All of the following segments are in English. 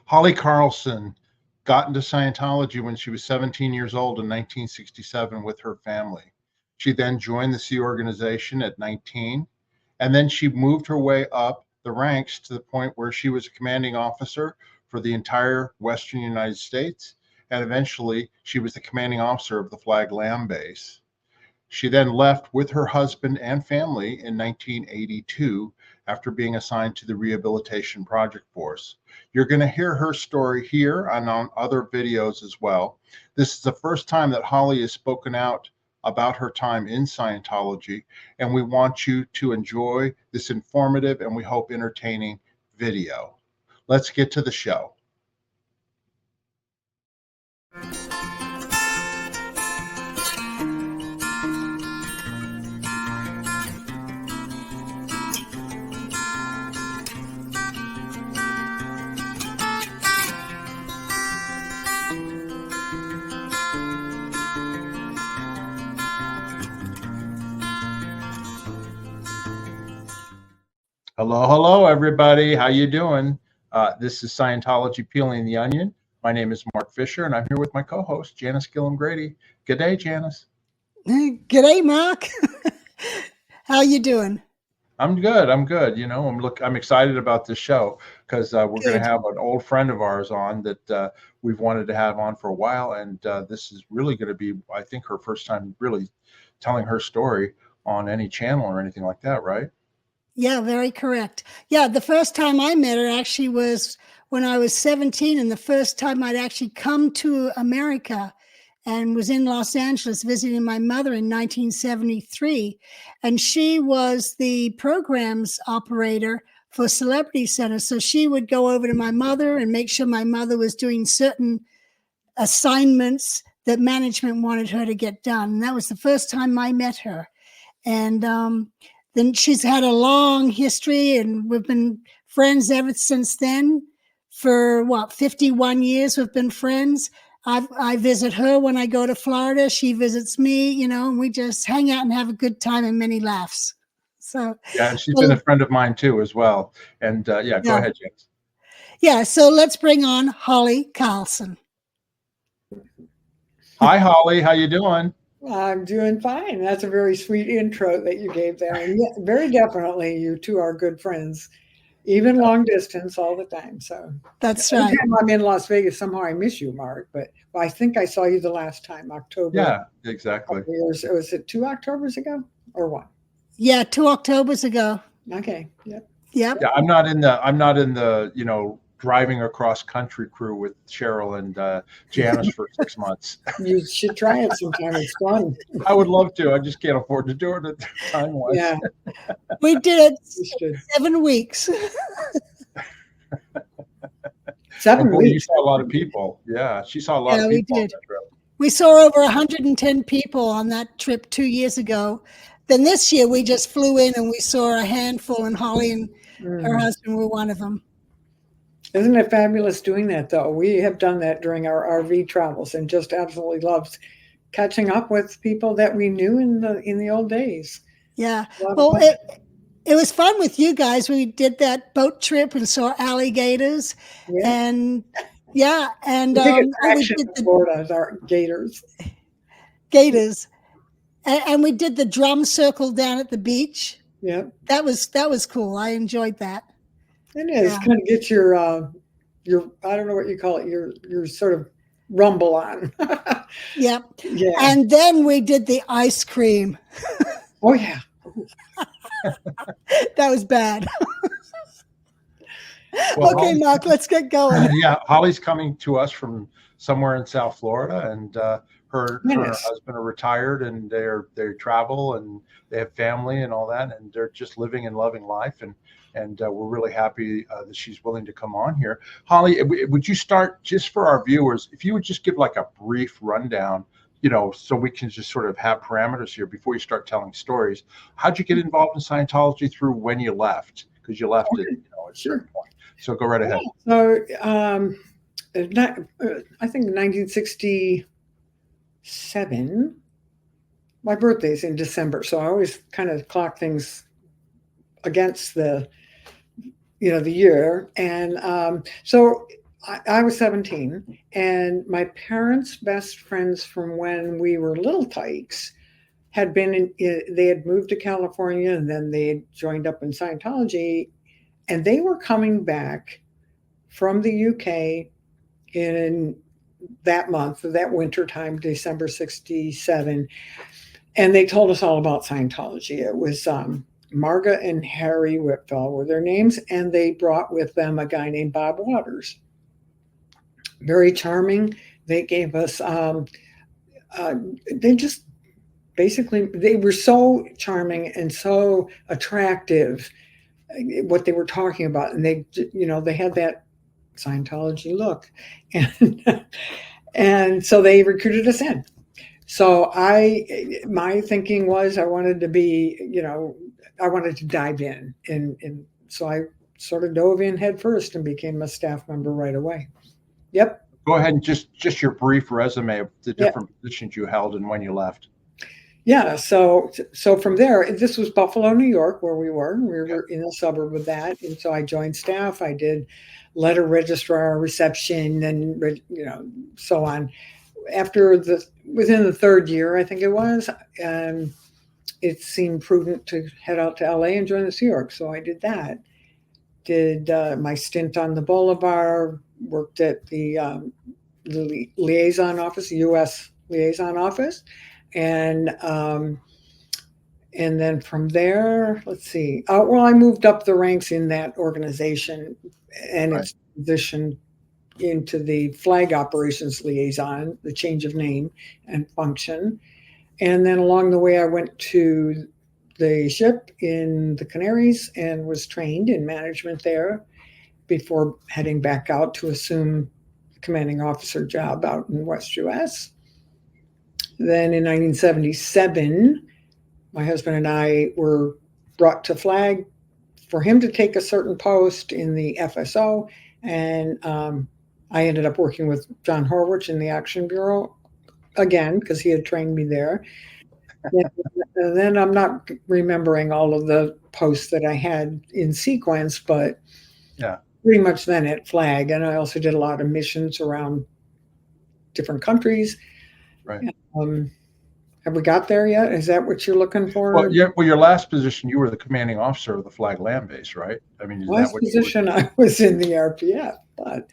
Holly Carlson got into Scientology when she was 17 years old in 1967 with her family. She then joined the Sea Organization at 19, and then she moved her way up the ranks to the point where she was a commanding officer for the entire Western United States, and eventually she was the commanding officer of the Flag Land Base. She then left with her husband and family in 1982 after being assigned to the Rehabilitation Project Force. You're going to hear her story here and on other videos as well. This is the first time that Holly has spoken out about her time in Scientology, and we want you to enjoy this informative and we hope entertaining video. Let's get to the show. Hello, everybody. How you doing? This is Scientology Peeling the Onion. My name is Mark Fisher, and I'm here with my co-host, Janice Gillum-Grady. Good day, Janice. Good day, Mark. How you doing? I'm good. You know, I'm excited about this show because we're going to have an old friend of ours on that we've wanted to have on for a while, and this is really going to be, I think, her first time really telling her story on any channel or anything like that, right? Yeah, very correct. Yeah, the first time I met her actually was when I was 17, and the first time I'd actually come to America and was in Los Angeles visiting my mother in 1973. And she was the programs operator for Celebrity Center. So she would go over to my mother and make sure my mother was doing certain assignments that management wanted her to get done. And that was the first time I met her. And then she's had a long history, and we've been friends ever since then. For 51 years we've been friends. I visit her when I go to Florida. She visits me, you know, and we just hang out and have a good time and many laughs. So yeah, and she's been a friend of mine too as well. And go ahead, James. Yeah, so let's bring on Holly Carlson. Hi, Holly. How you doing? I'm doing fine. That's a very sweet intro that you gave there. And yeah, very definitely, you two are good friends, even long distance all the time. So that's right. Every time I'm in Las Vegas, somehow I miss you, Mark. But I think I saw you the last time, October. Yeah, exactly. Was it 2 Octobers ago or one? Yeah, 2 Octobers ago. Okay. Yep. Yeah, I'm not in the driving across country crew with Cheryl and Janice for 6 months. You should try it sometime. It's fun. I would love to. I just can't afford to do it at the time-wise. Yeah. We did it 7 weeks. 7 weeks. You saw a lot of people. Yeah, she saw a lot of people. We did. We saw over 110 people on that trip 2 years ago. Then this year we just flew in and we saw a handful, and Holly and her husband were one of them. Isn't it fabulous doing that, though? We have done that during our RV travels and just absolutely loved catching up with people that we knew in the old days. Yeah. Well, it was fun with you guys. We did that boat trip and saw alligators. Yeah. And we did Florida, our gators. Gators. And we did the drum circle down at the beach. Yeah. That was cool. I enjoyed that. It is. Yeah. Kind of get your I don't know what you call it, your sort of rumble on. Yep. Yeah. And then we did the ice cream. Oh yeah. That was bad. Well, okay, Mark, let's get going. Yeah, Holly's coming to us from somewhere in South Florida, and her husband are retired, and they travel and they have family and all that, and they're just living and loving life, and we're really happy that she's willing to come on here. Holly, would you start, just for our viewers, if you would just give like a brief rundown, so we can just sort of have parameters here before you start telling stories. How'd you get involved in Scientology through when you left? Because you left it, at a certain point. So go right ahead. So I think 1967, my birthday's in December. So I always kind of clock things against the year. And so I was 17, and my parents' best friends from when we were little tykes had been they had moved to California, and then they had joined up in Scientology, and they were coming back from the UK in that month, that winter time, December 67. And they told us all about Scientology. It was Marga and Harry Whitfell were their names, and they brought with them a guy named Bob Waters. Very charming. They gave us, they just basically, they were so charming and so attractive, what they were talking about. And they, they had that Scientology look. And so they recruited us in. So my thinking was I wanted to be, I wanted to dive in. And so I sort of dove in head first and became a staff member right away. Yep. Go ahead and just your brief resume of the different positions you held and when you left. Yeah. So from there, this was Buffalo, New York, where we were. We were in a suburb of that. And so I joined staff. I did letter registrar, reception, and, so on. Within the third year, I think it was, it seemed prudent to head out to LA and join the Sea Org. So I did that. Did my stint on the Boulevard, worked at the liaison office, the U.S. liaison office. And then from there, let's see. I moved up the ranks in that organization and its position into the flag operations liaison, the change of name and function. And then along the way, I went to the ship in the Canaries and was trained in management there before heading back out to assume the commanding officer job out in West US. Then in 1977, my husband and I were brought to flag for him to take a certain post in the FSO. And I ended up working with John Horwich in the Action Bureau again, because he had trained me there. And then I'm not remembering all of the posts that I had in sequence, but pretty much then at flag. And I also did a lot of missions around different countries. Right. Have we got there yet? Is that what you're looking for? Well, your last position, you were the commanding officer of the Flag Land Base, right? I mean, last position I was in the RPF, but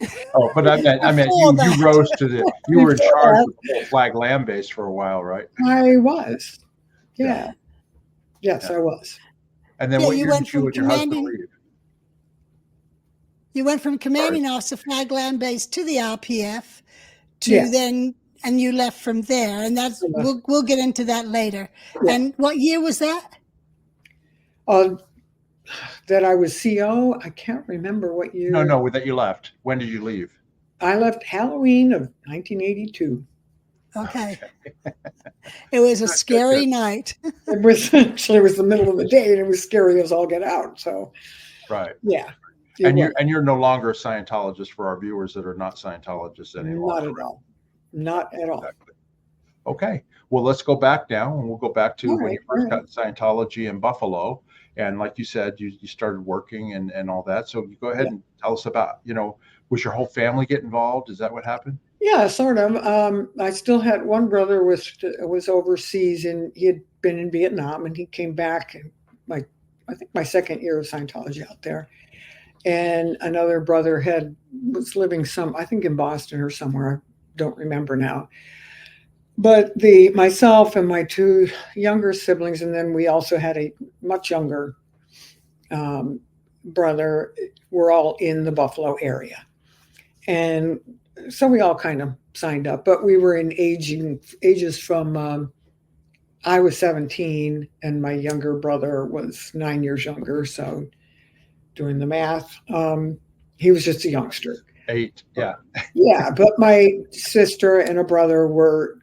I meant you rose to you were in charge of the Flag Land Base for a while, right? I was. Yeah. Yes, I was. And then what year did you and your husband leave? You went from commanding officer Flag Land Base to the RPF to then, and you left from there. And that's we'll get into that later. Yeah. And what year was that? That I was CO. I can't remember what year. No, that you left. When did you leave? I left Halloween of 1982. Okay. It was a scary night. It was the middle of the day, and it was scary as all get out. So, yeah. And you're no longer a Scientologist for our viewers that are not Scientologists anymore. Not at all. Not at all. Exactly. Okay. Well, let's go back now, and we'll go back to when you first got Scientology in Buffalo. And like you said, you started working and all that. So you go ahead and tell us about, was your whole family get involved? Is that what happened? Yeah, sort of. I still had one brother was overseas, and he had been in Vietnam, and he came back I think my second year of Scientology out there. And another brother was living I think in Boston or somewhere. I don't remember now. But myself and my two younger siblings, and then we also had a much younger brother, were all in the Buffalo area. And so we all kind of signed up, but we were in ages from, I was 17 and my younger brother was 9 years younger. So doing the math, he was just a youngster. 8, yeah. Yeah, but my sister and a brother were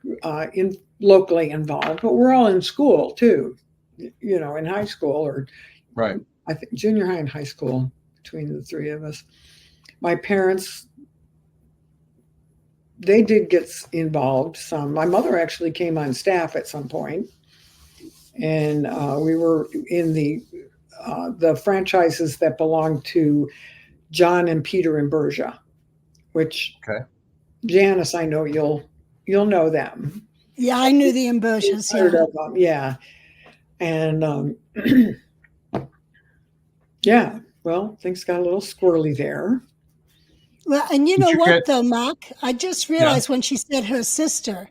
locally involved, but we're all in school too, in high school or I think junior high and high school between the three of us. My parents, they did get involved some. My mother actually came on staff at some point, and we were in the franchises that belonged to John and Peter and Bergia. which Okay. Janice, I know you'll know them. Yeah, I knew the Ambushes. Heard Yeah. of them, yeah. And yeah, well, things got a little squirrely there. Well, and you Did know you what, get- though, Mark? I just Yeah. realized when she said her sister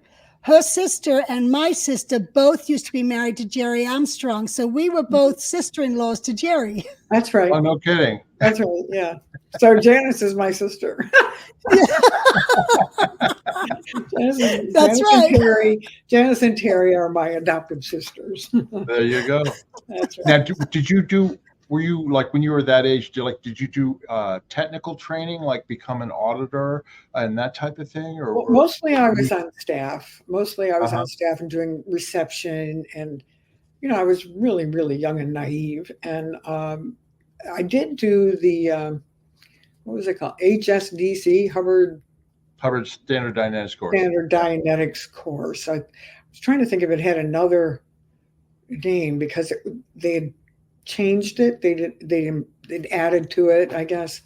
and my sister both used to be married to Jerry Armstrong. So we were both sister-in-laws to Jerry. That's right. Oh, no kidding. That's right. Yeah. So Janice is my sister. That's right. Janice and Terry are my adopted sisters. There you go. That's right. Now, did you do? Were you like when you were that age? Did you do technical training, like become an auditor and that type of thing? Well, mostly I was on staff. Mostly I was on staff and doing reception, and I was really, really young and naive. And I did do the what was it called? HSDC, Hubbard Standard Dynamics course. Standard Dynamics course. I was trying to think if it had another name because they had changed it. They'd added to it, I guess.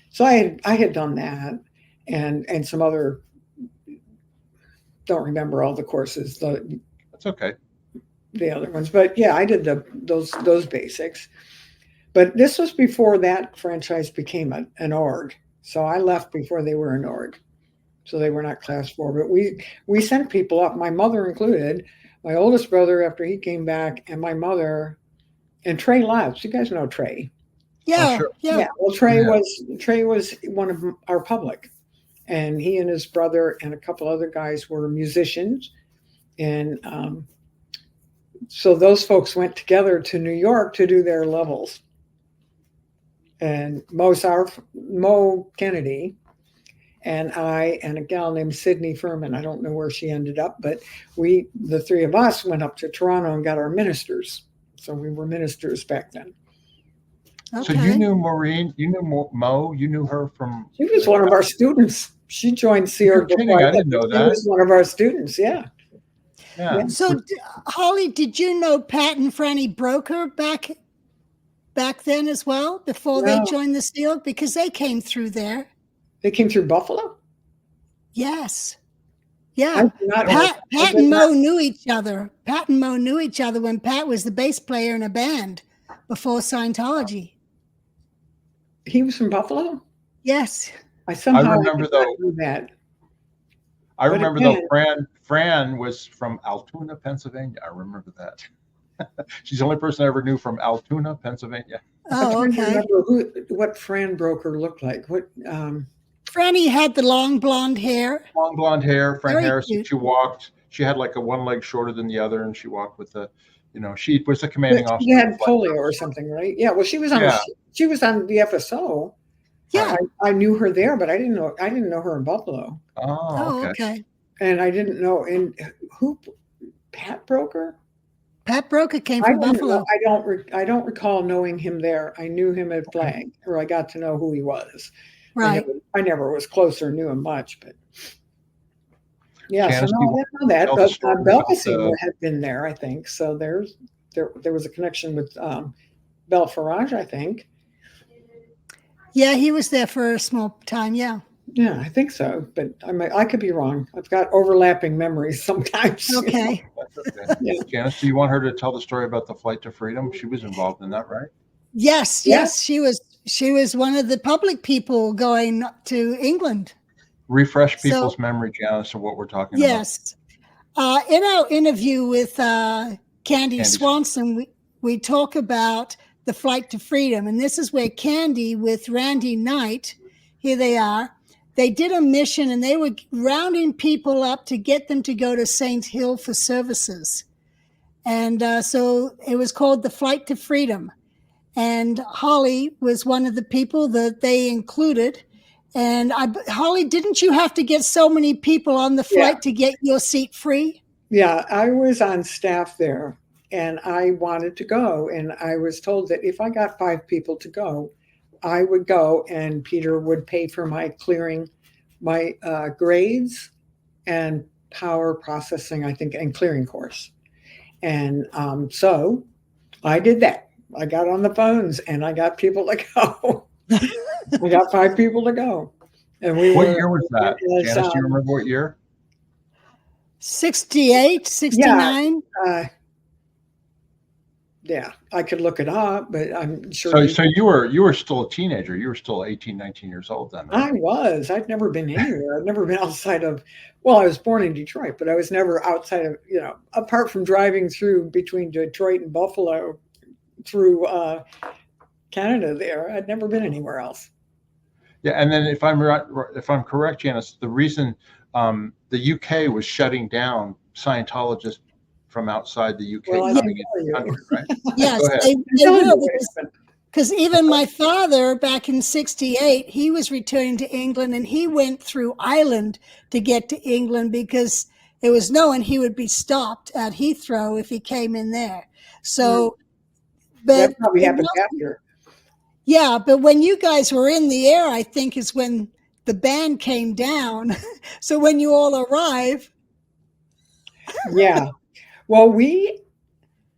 So I had done that and some other. Don't remember all the courses. That's okay. The other ones, but yeah, I did those basics. But this was before that franchise became an org. So I left before they were an org. So they were not class 4. But we sent people up, my mother included, my oldest brother after he came back, and my mother, and Trey Lives. You guys know Trey. Yeah, Oh, sure. yeah. Well, Trey was one of our public, and he and his brother and a couple other guys were musicians, and so those folks went together to New York to do their levels. And Mo Kennedy and I and a gal named Sydney Furman. I don't know where she ended up, but the three of us went up to Toronto and got our ministers. So we were ministers back then. Okay. So you knew Maureen, you knew Mo, you knew her from. She was one of our students. She joined Sierra. I didn't know that. She was one of our students. Yeah. Yeah. So, Holly, did you know Pat and Franny Broker back then as well, before they joined the SEAL? Because they came through there. They came through Buffalo? Yes. Yeah. Pat and and Mo knew each other. Pat and Mo knew each other when Pat was the bass player in a band before Scientology. He was from Buffalo? Yes. I remember though. That. I remember though. Fran was from Altoona, Pennsylvania. I remember that. She's the only person I ever knew from Altoona, Pennsylvania. Oh, okay. I remember what Fran Broker looked like. What? Franny had the long blonde hair. Long blonde hair. Fran Very Harrison. cute. She walked. She had like a one leg shorter than the other, and she walked with the. She was the commanding officer. She had polio or something, right? Yeah. Well, she was on. Yeah. She was on the FSO. Yeah. I knew her there, but I didn't know her in Buffalo. Oh, okay. And I didn't know who Pat Broker. Pat Broker came from Buffalo. I don't recall knowing him there. I knew him at Flag, or I got to know who he was. Right. I never was close or knew him much, but yeah. Janice, so no, I didn't know that. But Belkacem had been there, I think. So there was a connection with Bel Farage, I think. Yeah, he was there for a small time. Yeah. Yeah, I think so, but I could be wrong. I've got overlapping memories sometimes. Okay. That's okay. Yeah. Janice, do you want her to tell the story about the flight to freedom? She was involved in that, right? Yes. She was one of the public people going to England. Refresh people's memory, Janice, of what we're talking about. Yes. In our interview with Candy Swanson, we talk about the flight to freedom. And this is where Candy with Randy Knight, here they are, they did a mission and they were rounding people up to get them to go to St. Hill for services. And so it was called the Flight to Freedom. And Holly was one of the people that they included. And Holly, didn't you have to get so many people on the flight to get your seat free? Yeah, I was on staff there and I wanted to go. And I was told that if I got 5 people to go, I would go and Peter would pay for my clearing, my grades and power processing, I think, and clearing course. And so I did that. I got on the phones and I got people to go. We got 5 people to go. And we What were. year was that? Yes, Janice, do you remember what year? 68, 69. Yeah, I could look it up, but I'm sure. So you were still a teenager. You were still 18, 19 years old then, right? I was. I'd never been anywhere. I'd never been outside of, well, I was born in Detroit, but I was never outside of, apart from driving through between Detroit and Buffalo through Canada there, I'd never been anywhere else. Yeah, and then if I'm correct, Janice, the reason the UK was shutting down Scientologists from outside the UK Well, coming into the country, right? Yes, Go ahead. they were. Because even my father, back in 68, he was returning to England, and he went through Ireland to get to England because it was known he would be stopped at Heathrow if he came in there. So, but that probably happened after. Yeah, but when you guys were in the air, I think is when the band came down. So when you all arrive. Yeah. Well, we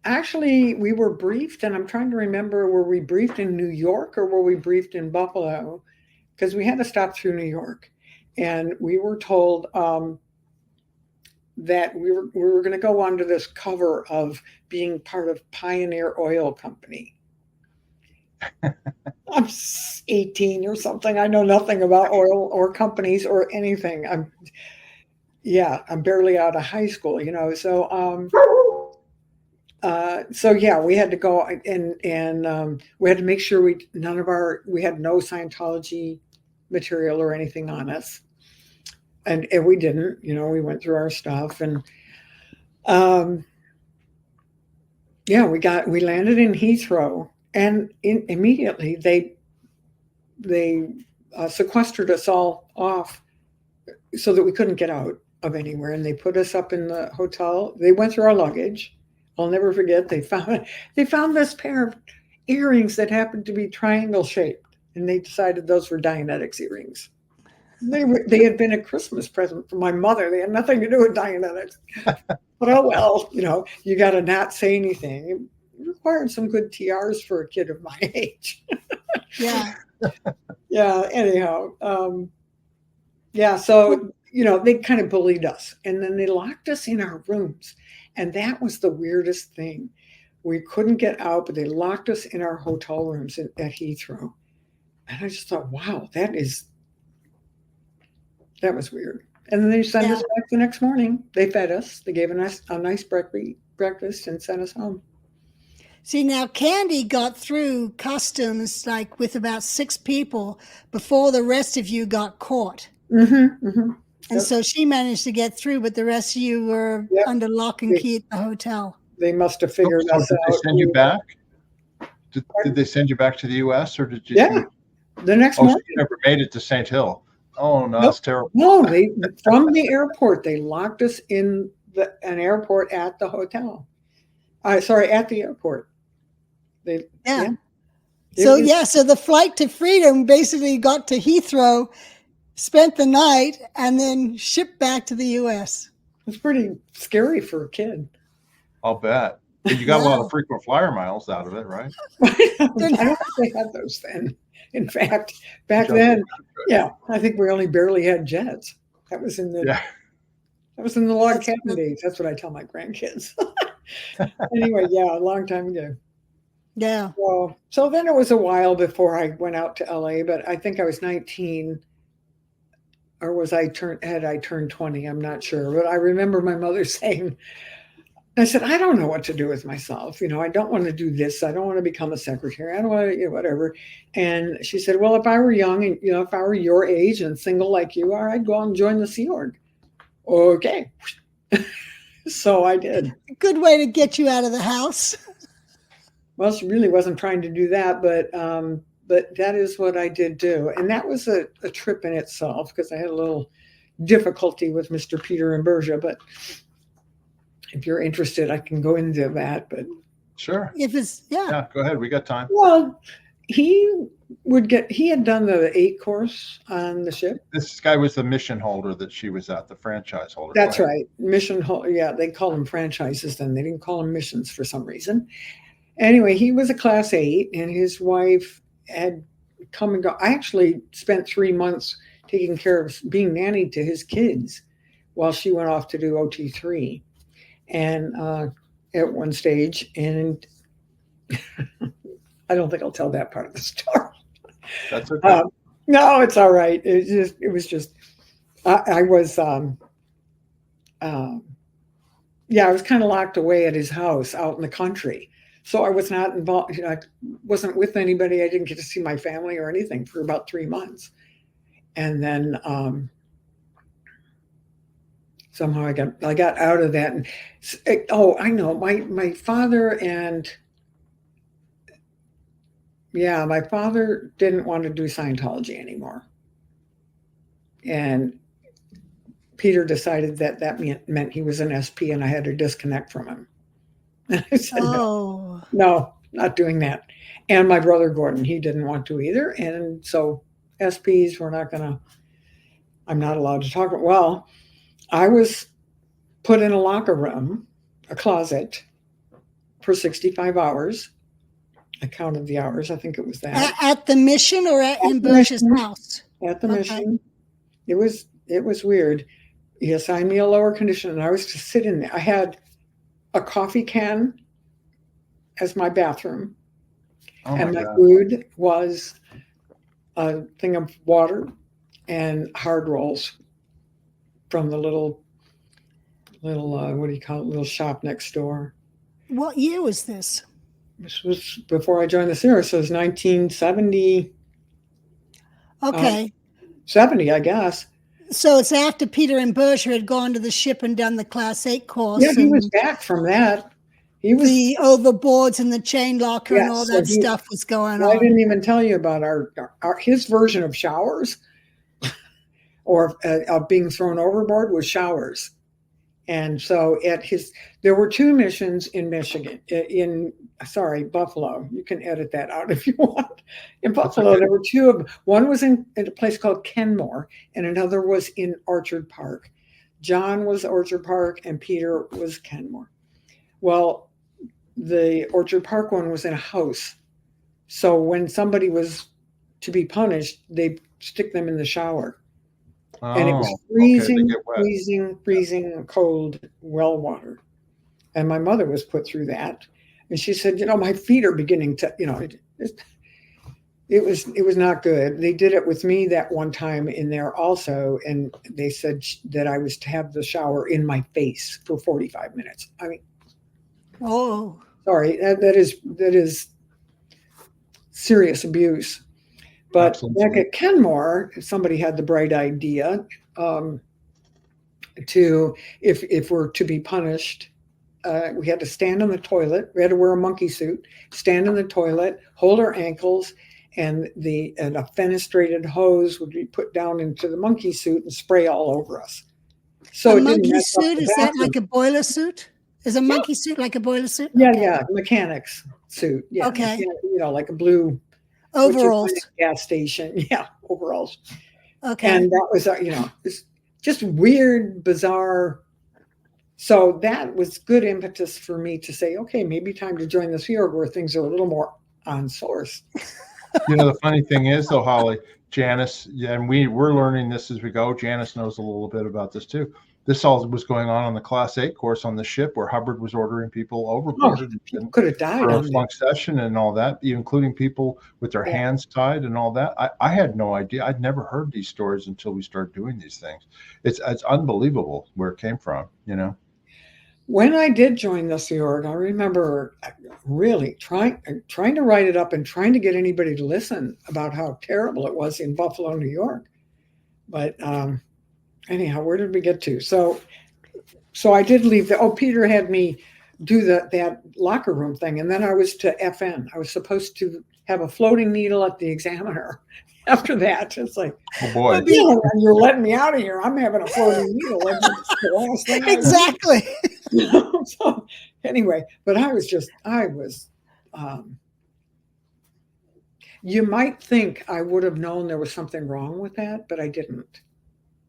were briefed, and I'm trying to remember, were we briefed in New York or were we briefed in Buffalo? Because we had to stop through New York, and we were told that we were going to go onto this cover of being part of Pioneer Oil Company. I'm 18 or something. I know nothing about oil or companies or anything. I'm barely out of high school, So yeah, we had to go and we had to make sure we had no Scientology material or anything on us, and we didn't. We went through our stuff, and we landed in Heathrow, and immediately they sequestered us all off so that we couldn't get out of anywhere, and they put us up in the hotel. They went through our luggage. I'll never forget, they found this pair of earrings that happened to be triangle shaped, and they decided those were Dianetics earrings. They had been a Christmas present from my mother. They had nothing to do with Dianetics. But oh well, you got to not say anything. It required some good TRs for a kid of my age. Yeah. Yeah. Anyhow, so they kind of bullied us, and then they locked us in our rooms. And that was the weirdest thing. We couldn't get out, but they locked us in our hotel rooms at Heathrow. And I just thought, wow, that was weird. And then they sent us back the next morning. They fed us. They gave us a nice breakfast and sent us home. See, now Candy got through customs like with about 6 people before the rest of you got caught. Mm-hmm, mm-hmm. And so she managed to get through, but the rest of you were under lock and key at the hotel. They must have figured us out. Did they send you back? Did they send you back to the U.S. or did you? Yeah, the next morning. So you never made it to St. Hill. Oh no, that's terrible. No, from the airport they locked us in an airport at the hotel. At the airport. So the flight to freedom basically got to Heathrow, spent the night, and then shipped back to the U.S. It's pretty scary for a kid. I'll bet. But you got a lot of frequent flyer miles out of it, right? I don't think they had those then. In fact, back then, I think we only barely had jets. That was in the log cabin days. That's what I tell my grandkids. Anyway, a long time ago. Yeah. So then it was a while before I went out to LA, but I think I was 19. Or had I turned 20? I'm not sure. But I remember my mother saying, I said, I don't know what to do with myself. I don't want to do this. I don't want to become a secretary. I don't want to, whatever. And she said, well, if I were young and, if I were your age and single like you are, I'd go out and join the Sea Org. Okay. So I did. Good way to get you out of the house. Well, she really wasn't trying to do that, but that is what I did do. And that was a trip in itself because I had a little difficulty with Mr. Peter and Bergia. But if you're interested, I can go into that. But sure. Yeah, go ahead. We got time. Well, he had done the 8 course on the ship. This guy was the mission holder that she was at, the franchise holder. That's right. Mission holder. Yeah, they call them franchises then. They didn't call them missions for some reason. Anyway, he was a class 8 and his wife had come and go. I actually spent 3 months taking care of being nanny to his kids while she went off to do OT3. And at one stage, and I don't think I'll tell that part of the story. That's okay. No, it's all right. It was just, I was, yeah, I was kind of locked away at his house out in the country. So I was not involved, I wasn't with anybody. I didn't get to see my family or anything for about 3 months. And then somehow I got out of that. And I know my father and my father didn't want to do Scientology anymore. And Peter decided that meant he was an SP and I had to disconnect from him. And I said, no, not doing that. And my brother Gordon, he didn't want to either. And so SPs, I'm not allowed to talk. Well, I was put in a locker room, a closet, for 65 hours. I counted the hours. I think it was that. At the mission or in Bush's house? At the mission. It was weird. He assigned me a lower condition and I was to sit in there. I had a coffee can as my bathroom. And my food was a thing of water and hard rolls from the little what do you call it, little shop next door. What year was this? This was before I joined the Sierra, so it was 1970. Okay. 70, I guess. So it's after Peter and Berger had gone to the ship and done the Class 8 course. Yeah, he was back from that. He was the overboards and the chain locker and all that stuff was going on. I didn't even tell you about his version of showers or of being thrown overboard was showers. And so there were 2 missions in Michigan, Buffalo. You can edit that out if you want. In Buffalo, there were 2 of them. One was in a place called Kenmore, and another was in Orchard Park. John was Orchard Park, and Peter was Kenmore. Well, the Orchard Park one was in a house. So when somebody was to be punished, they stick them in the shower. And it was freezing cold well water. And my mother was put through that. And she said, my feet are beginning to, it was not good. They did it with me that one time in there also. And they said that I was to have the shower in my face for 45 minutes. I mean, sorry, that is serious abuse. But Absolutely. Back at Kenmore, somebody had the bright idea if we're to be punished, we had to stand in the toilet. We had to wear a monkey suit, stand in the toilet, hold our ankles, and a fenestrated hose would be put down into the monkey suit and spray all over us. So a monkey suit, is that like a boiler suit? Is a monkey suit like a boiler suit? Yeah, mechanic's suit. Yeah, okay. Like a blue overalls. Gas station. Yeah, overalls. Okay. And that was, it's just weird, bizarre. So that was good impetus for me to say, okay, maybe time to join this field where things are a little more on source. The funny thing is, though, Holly, Janice, and we're learning this as we go. Janice knows a little bit about this too. This all was going on the Class 8 course on the ship where Hubbard was ordering people overboard. People could have died for a flunk session and all that, including people with their hands tied and all that. I had no idea. I'd never heard these stories until we started doing these things. It's unbelievable where it came from, When I did join the Sea Org, I remember really trying to write it up and trying to get anybody to listen about how terrible it was in Buffalo, New York. But anyhow, where did we get to? So I did leave. Peter had me do that locker room thing, and then I was to FN. I was supposed to have a floating needle at the examiner. After that, it's like, oh boy, you're letting me out of here. I'm having a floating needle. That's the last thing exactly. So anyway, but I was you might think I would have known there was something wrong with that, but I didn't.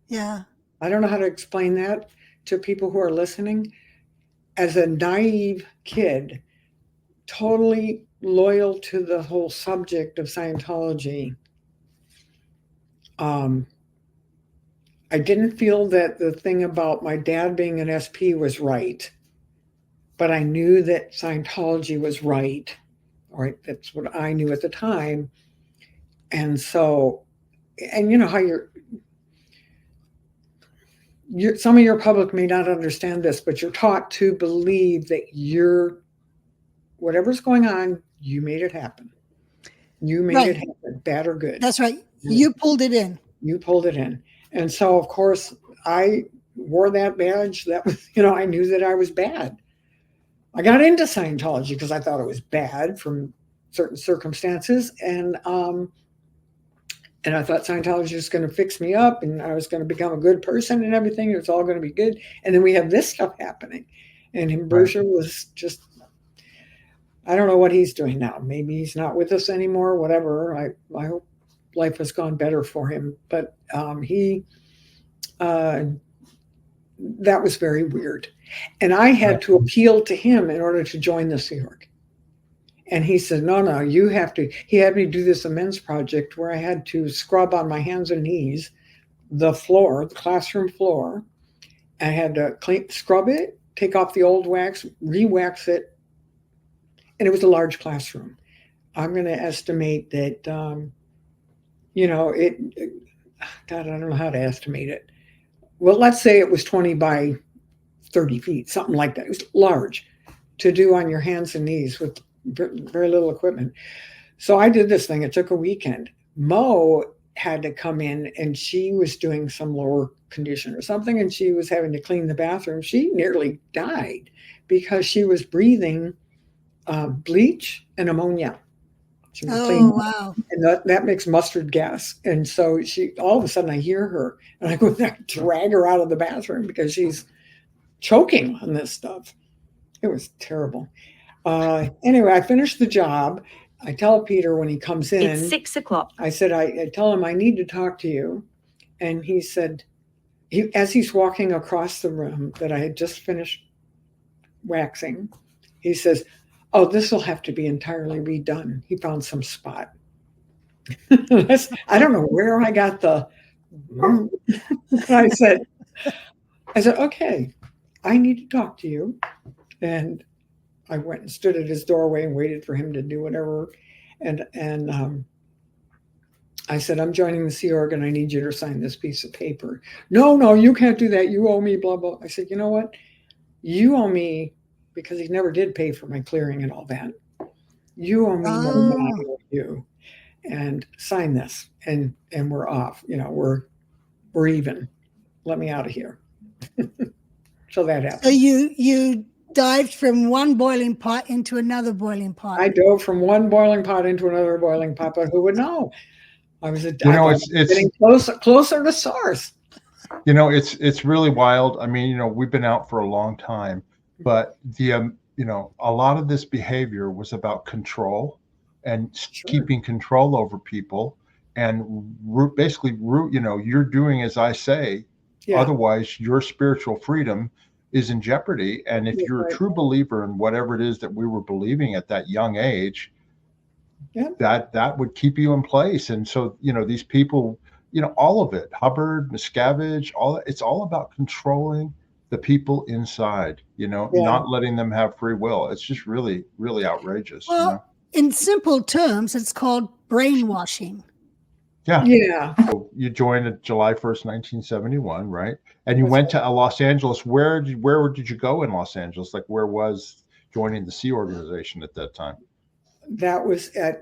Yeah. I don't know how to explain that to people who are listening. As a naive kid, totally loyal to the whole subject of Scientology, I didn't feel that the thing about my dad being an SP was right, but I knew that Scientology was right. All right, that's what I knew at the time. And so, and you know how some of your public may not understand this, but you're taught to believe that whatever's going on, you made it happen. You made it happen, bad or good. That's right. You pulled it in. You pulled it in. And so, of course, I wore that badge. That was, I knew that I was bad. I got into Scientology because I thought it was bad from certain circumstances. And I thought Scientology was going to fix me up and I was going to become a good person and everything. It was all going to be good. And then we have this stuff happening. And Himbrisha was just, I don't know what he's doing now. Maybe he's not with us anymore, whatever. I hope life has gone better for him. But that was very weird. And I had to appeal to him in order to join the Sea Org. And he said, no, you have to. He had me do this amends project where I had to scrub on my hands and knees the floor, the classroom floor. I had to scrub it, take off the old wax, re-wax it. And it was a large classroom. I'm going to estimate that, God, I don't know how to estimate it. Well, let's say it was 20 by 30 feet, something like that. It was large to do on your hands and knees with very little equipment. So I did this thing. It took a weekend. Mo had to come in and she was doing some lower condition or something, and she was having to clean the bathroom. She nearly died because she was breathing bleach and ammonia. She was cleaning, wow. And that makes mustard gas. And so all of a sudden I hear her and I go drag her out of the bathroom because she's choking on this stuff. It was terrible. Anyway, I finished the job. I tell Peter when he comes in. It's 6 o'clock. I said, I tell him I need to talk to you. And he said, as he's walking across the room that I had just finished waxing, he says, oh, this will have to be entirely redone. He found some spot. I don't know where I got I said, okay, I need to talk to you. And I went and stood at his doorway and waited for him to do whatever. And I said, I'm joining the Sea Org and I need you to sign this piece of paper. No, you can't do that. You owe me, blah, blah. I said, you know what? You owe me, because he never did pay for my clearing and all that. You owe me more than I owe you. And sign this. And we're off. We're even. Let me out of here. So that happened. So you dived from one boiling pot into another boiling pot. I dove from one boiling pot into another boiling pot, but who would know? I was it's getting closer to source. It's really wild. I mean, we've been out for a long time, but a lot of this behavior was about control and keeping control over people, and basically, you're doing as I say. Yeah. Otherwise, your spiritual freedom is in jeopardy. And if you're a true believer in whatever it is that we were believing at that young age, that would keep you in place. And so, these people, all of it, Hubbard, Miscavige, it's all about controlling the people inside, not letting them have free will. It's just really, really outrageous. Well, in simple terms, it's called brainwashing. Yeah. So you joined at July 1st, 1971, right? And you went to Los Angeles. Where did you go in Los Angeles? Like, where was joining the Sea Organization at that time? That was at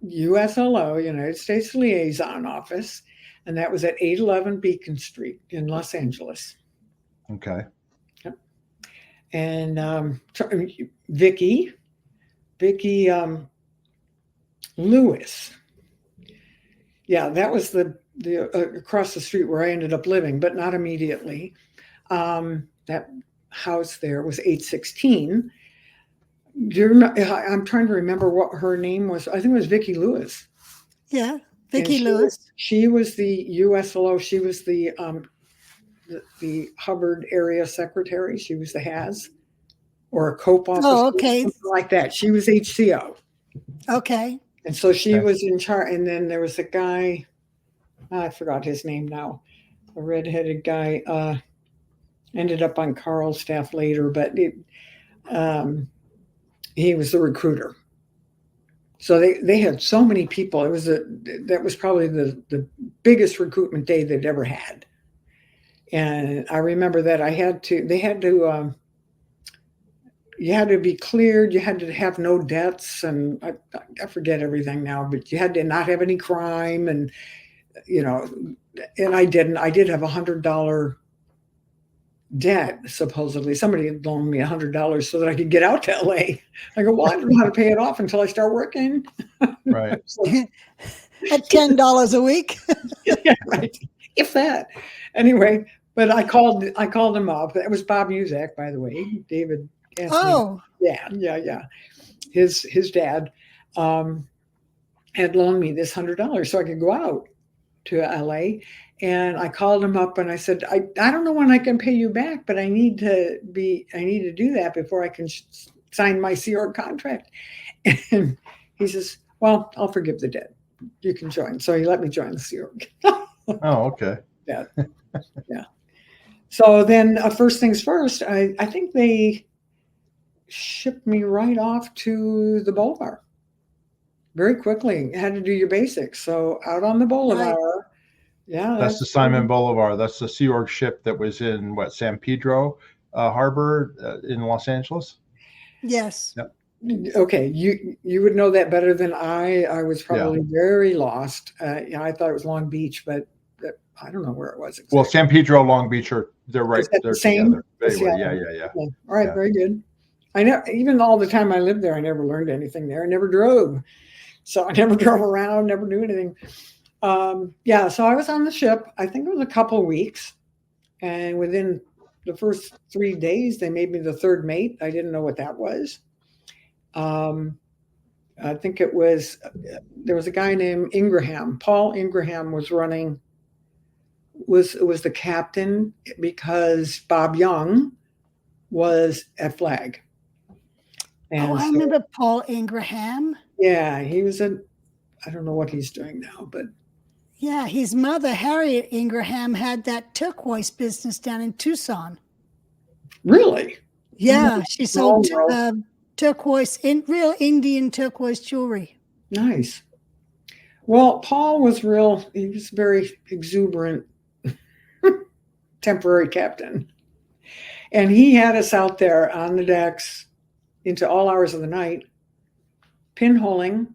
USLO, United States Liaison Office, and that was at 811 Beacon Street in Los Angeles. Okay. Yep. And Vicky Lewis. Yeah, that was the across the street where I ended up living, but not immediately. That house there was 816. I'm trying to remember what her name was. I think it was Vicky Lewis. Yeah, Vicky Lewis. She was the USLO. She was the Hubbard area secretary. She was the HAS or a COPE officer. Oh, okay. Something like that. She was HCO. Okay. And so she was in charge. And then there was a guy, I forgot his name now. a redheaded guy, ended up on Carl's staff later, but he was the recruiter. So they had so many people. That was probably the biggest recruitment day they'd ever had. And I remember that you had to be cleared. You had to have no debts, and I forget everything now, but you had to not have any crime, and and I didn't. I did have $100 debt, supposedly. Somebody had loaned me $100 so that I could get out to LA. I go, well, I don't know how to pay it off until I start working. Right. So, At $10 a week. yeah, right. If that. Anyway, but I called him up. It was Bob Uzak, by the way. David asked Oh. me. Yeah. His dad had loaned me this $100 so I could go out to LA. And I called him up and I said, I don't know when I can pay you back, but I need to do that before I can sign my Sea Org contract. And he says, well, I'll forgive the debt. You can join. So he let me join the Sea Org. Oh, okay. Yeah. So then first things first, I think they shipped me right off to the Bolivar very quickly. You had to do your basics. So out on the Bolivar. Right. Yeah. That's the Simon Bolivar. That's the Sea Org ship that was in San Pedro Harbor in Los Angeles. Yes. Yep. Okay, you would know that better than I. I was probably very lost. I thought it was Long Beach, but I don't know where it was exactly. Well, San Pedro, Long Beach they're right there together. Anyway, yeah. All right, very good. I know. Even all the time I lived there, I never learned anything there. I never drove, so I never drove around, never knew anything. So I was on the ship. I think it was a couple of weeks, and within the first 3 days, they made me the third mate. I didn't know what that was. I think there was a guy named Ingraham. Paul Ingraham was the captain because Bob Young was at Flag. And I remember Paul Ingraham. Yeah, he was I don't know what he's doing now, but. Yeah, his mother, Harriet Ingraham, had that turquoise business down in Tucson. Really? Yeah, she sold turquoise, real Indian turquoise jewelry. Nice. Well, Paul was he was very exuberant temporary captain. And he had us out there on the decks into all hours of the night, pinholing,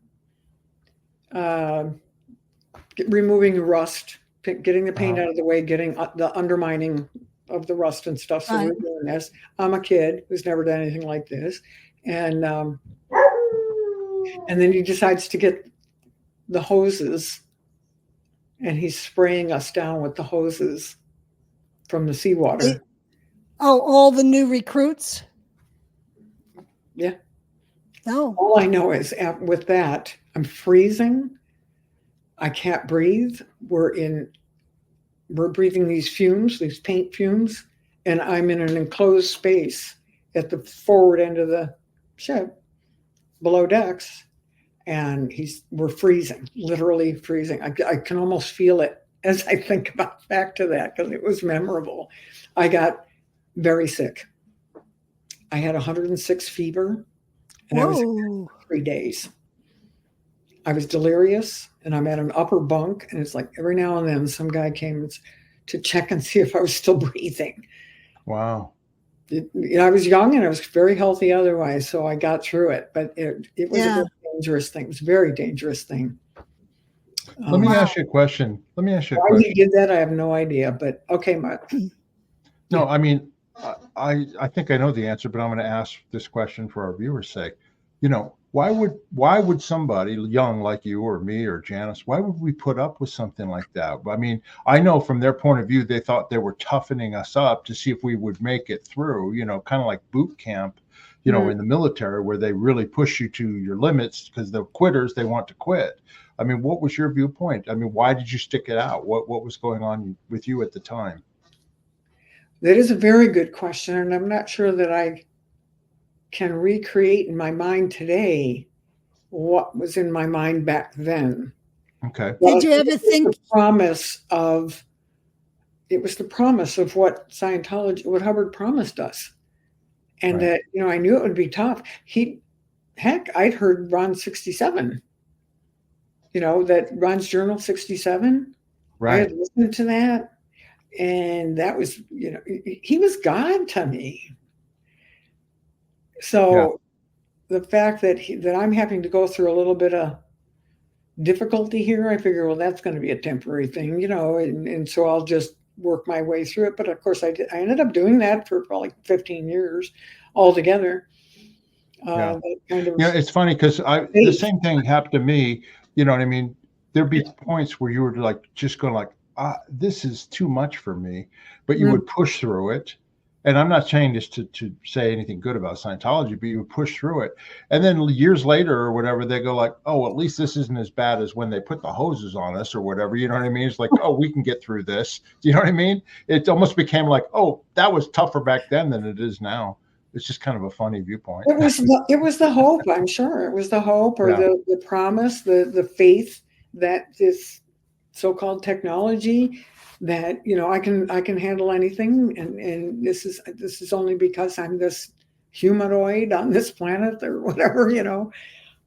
removing the rust, getting the paint out of the way, getting the undermining of the rust and stuff. So we're doing this. I'm a kid who's never done anything like this. And then he decides to get the hoses, and he's spraying us down with the hoses from the seawater. All the new recruits? Yeah. Oh. All I know is with that, I'm freezing. I can't breathe. We're breathing these fumes, these paint fumes, and I'm in an enclosed space at the forward end of the ship, below decks, and we're freezing, literally freezing. I can almost feel it as I think back to that because it was memorable. I got very sick. I had 106 fever, and I was sick for 3 days. I was delirious, and I'm at an upper bunk, and it's like every now and then some guy came to check and see if I was still breathing. Wow. I was young and I was very healthy otherwise, so I got through it. But it was a very dangerous thing. It was a very dangerous thing. Let me ask you a question. Why he did that, I have no idea. But okay, Mark. No, I mean, I think I know the answer, but I'm going to ask this question for our viewers' sake. Why would somebody young like you or me or Janice, why would we put up with something like that? I mean, I know from their point of view, they thought they were toughening us up to see if we would make it through, kind of like boot camp, in the military, where they really push you to your limits because the quitters, they want to quit. I mean, what was your viewpoint? I mean, why did you stick it out? What was going on with you at the time? That is a very good question. And I'm not sure that I can recreate in my mind today what was in my mind back then. Okay. Did you ever think the promise of, it was the promise of what Scientology, what Hubbard promised us. And Right. that, I knew it would be tough. I'd heard Ron 67, that Ron's Journal 67. I had Right. listened to that. And that was, he was God to me. So the fact that I'm having to go through a little bit of difficulty here, I figure, well, that's going to be a temporary thing, and so I'll just work my way through it. But of course, I ended up doing that for probably 15 years altogether. Yeah. That kind of It's funny because the same thing happened to me. You know what I mean? There'd be points where you were like just going like, this is too much for me, but you would push through it. And I'm not saying this to say anything good about Scientology, but you would push through it. And then years later or whatever, they go like, oh, at least this isn't as bad as when they put the hoses on us or whatever. You know what I mean? It's like, oh, we can get through this. Do you know what I mean? It almost became like, oh, that was tougher back then than it is now. It's just kind of a funny viewpoint. It was the hope, I'm sure. It was the hope or the promise, the faith that this so-called technology that, I can handle anything. And this is only because I'm this humanoid on this planet or whatever,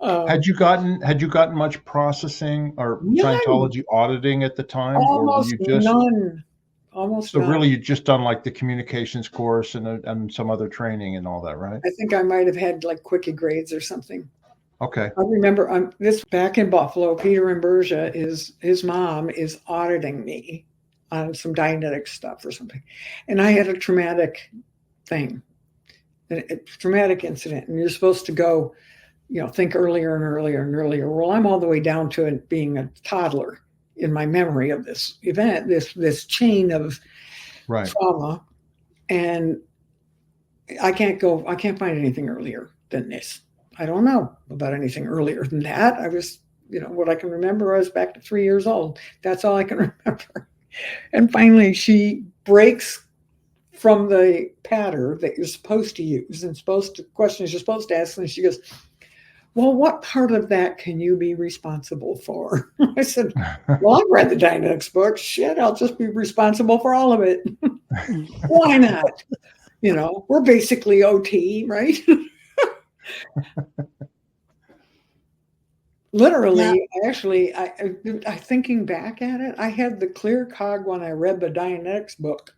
Had you gotten much processing or Scientology auditing at the time? Almost or were you just none. Almost so none. really you just done like the communications course and some other training and all that, right? I think I might have had like quickie grades or something. Okay. I remember this back in Buffalo, Peter Imbergia, his mom is auditing me on some Dianetics stuff or something. And I had a traumatic thing, a traumatic incident. And you're supposed to go, think earlier and earlier and earlier. Well, I'm all the way down to it being a toddler in my memory of this event, this chain of trauma. And I can't find anything earlier than this. I don't know about anything earlier than that. I was, what I can remember, I was back to 3 years old. That's all I can remember. And finally, she breaks from the pattern that you're supposed to use and questions you're supposed to ask. And she goes, well, what part of that can you be responsible for? I said, well, I've read the Dianetics book. Shit, I'll just be responsible for all of it. Why not? We're basically OT, right? Literally, actually, I thinking back at it, I had the clear cog when I read the Dianetics book.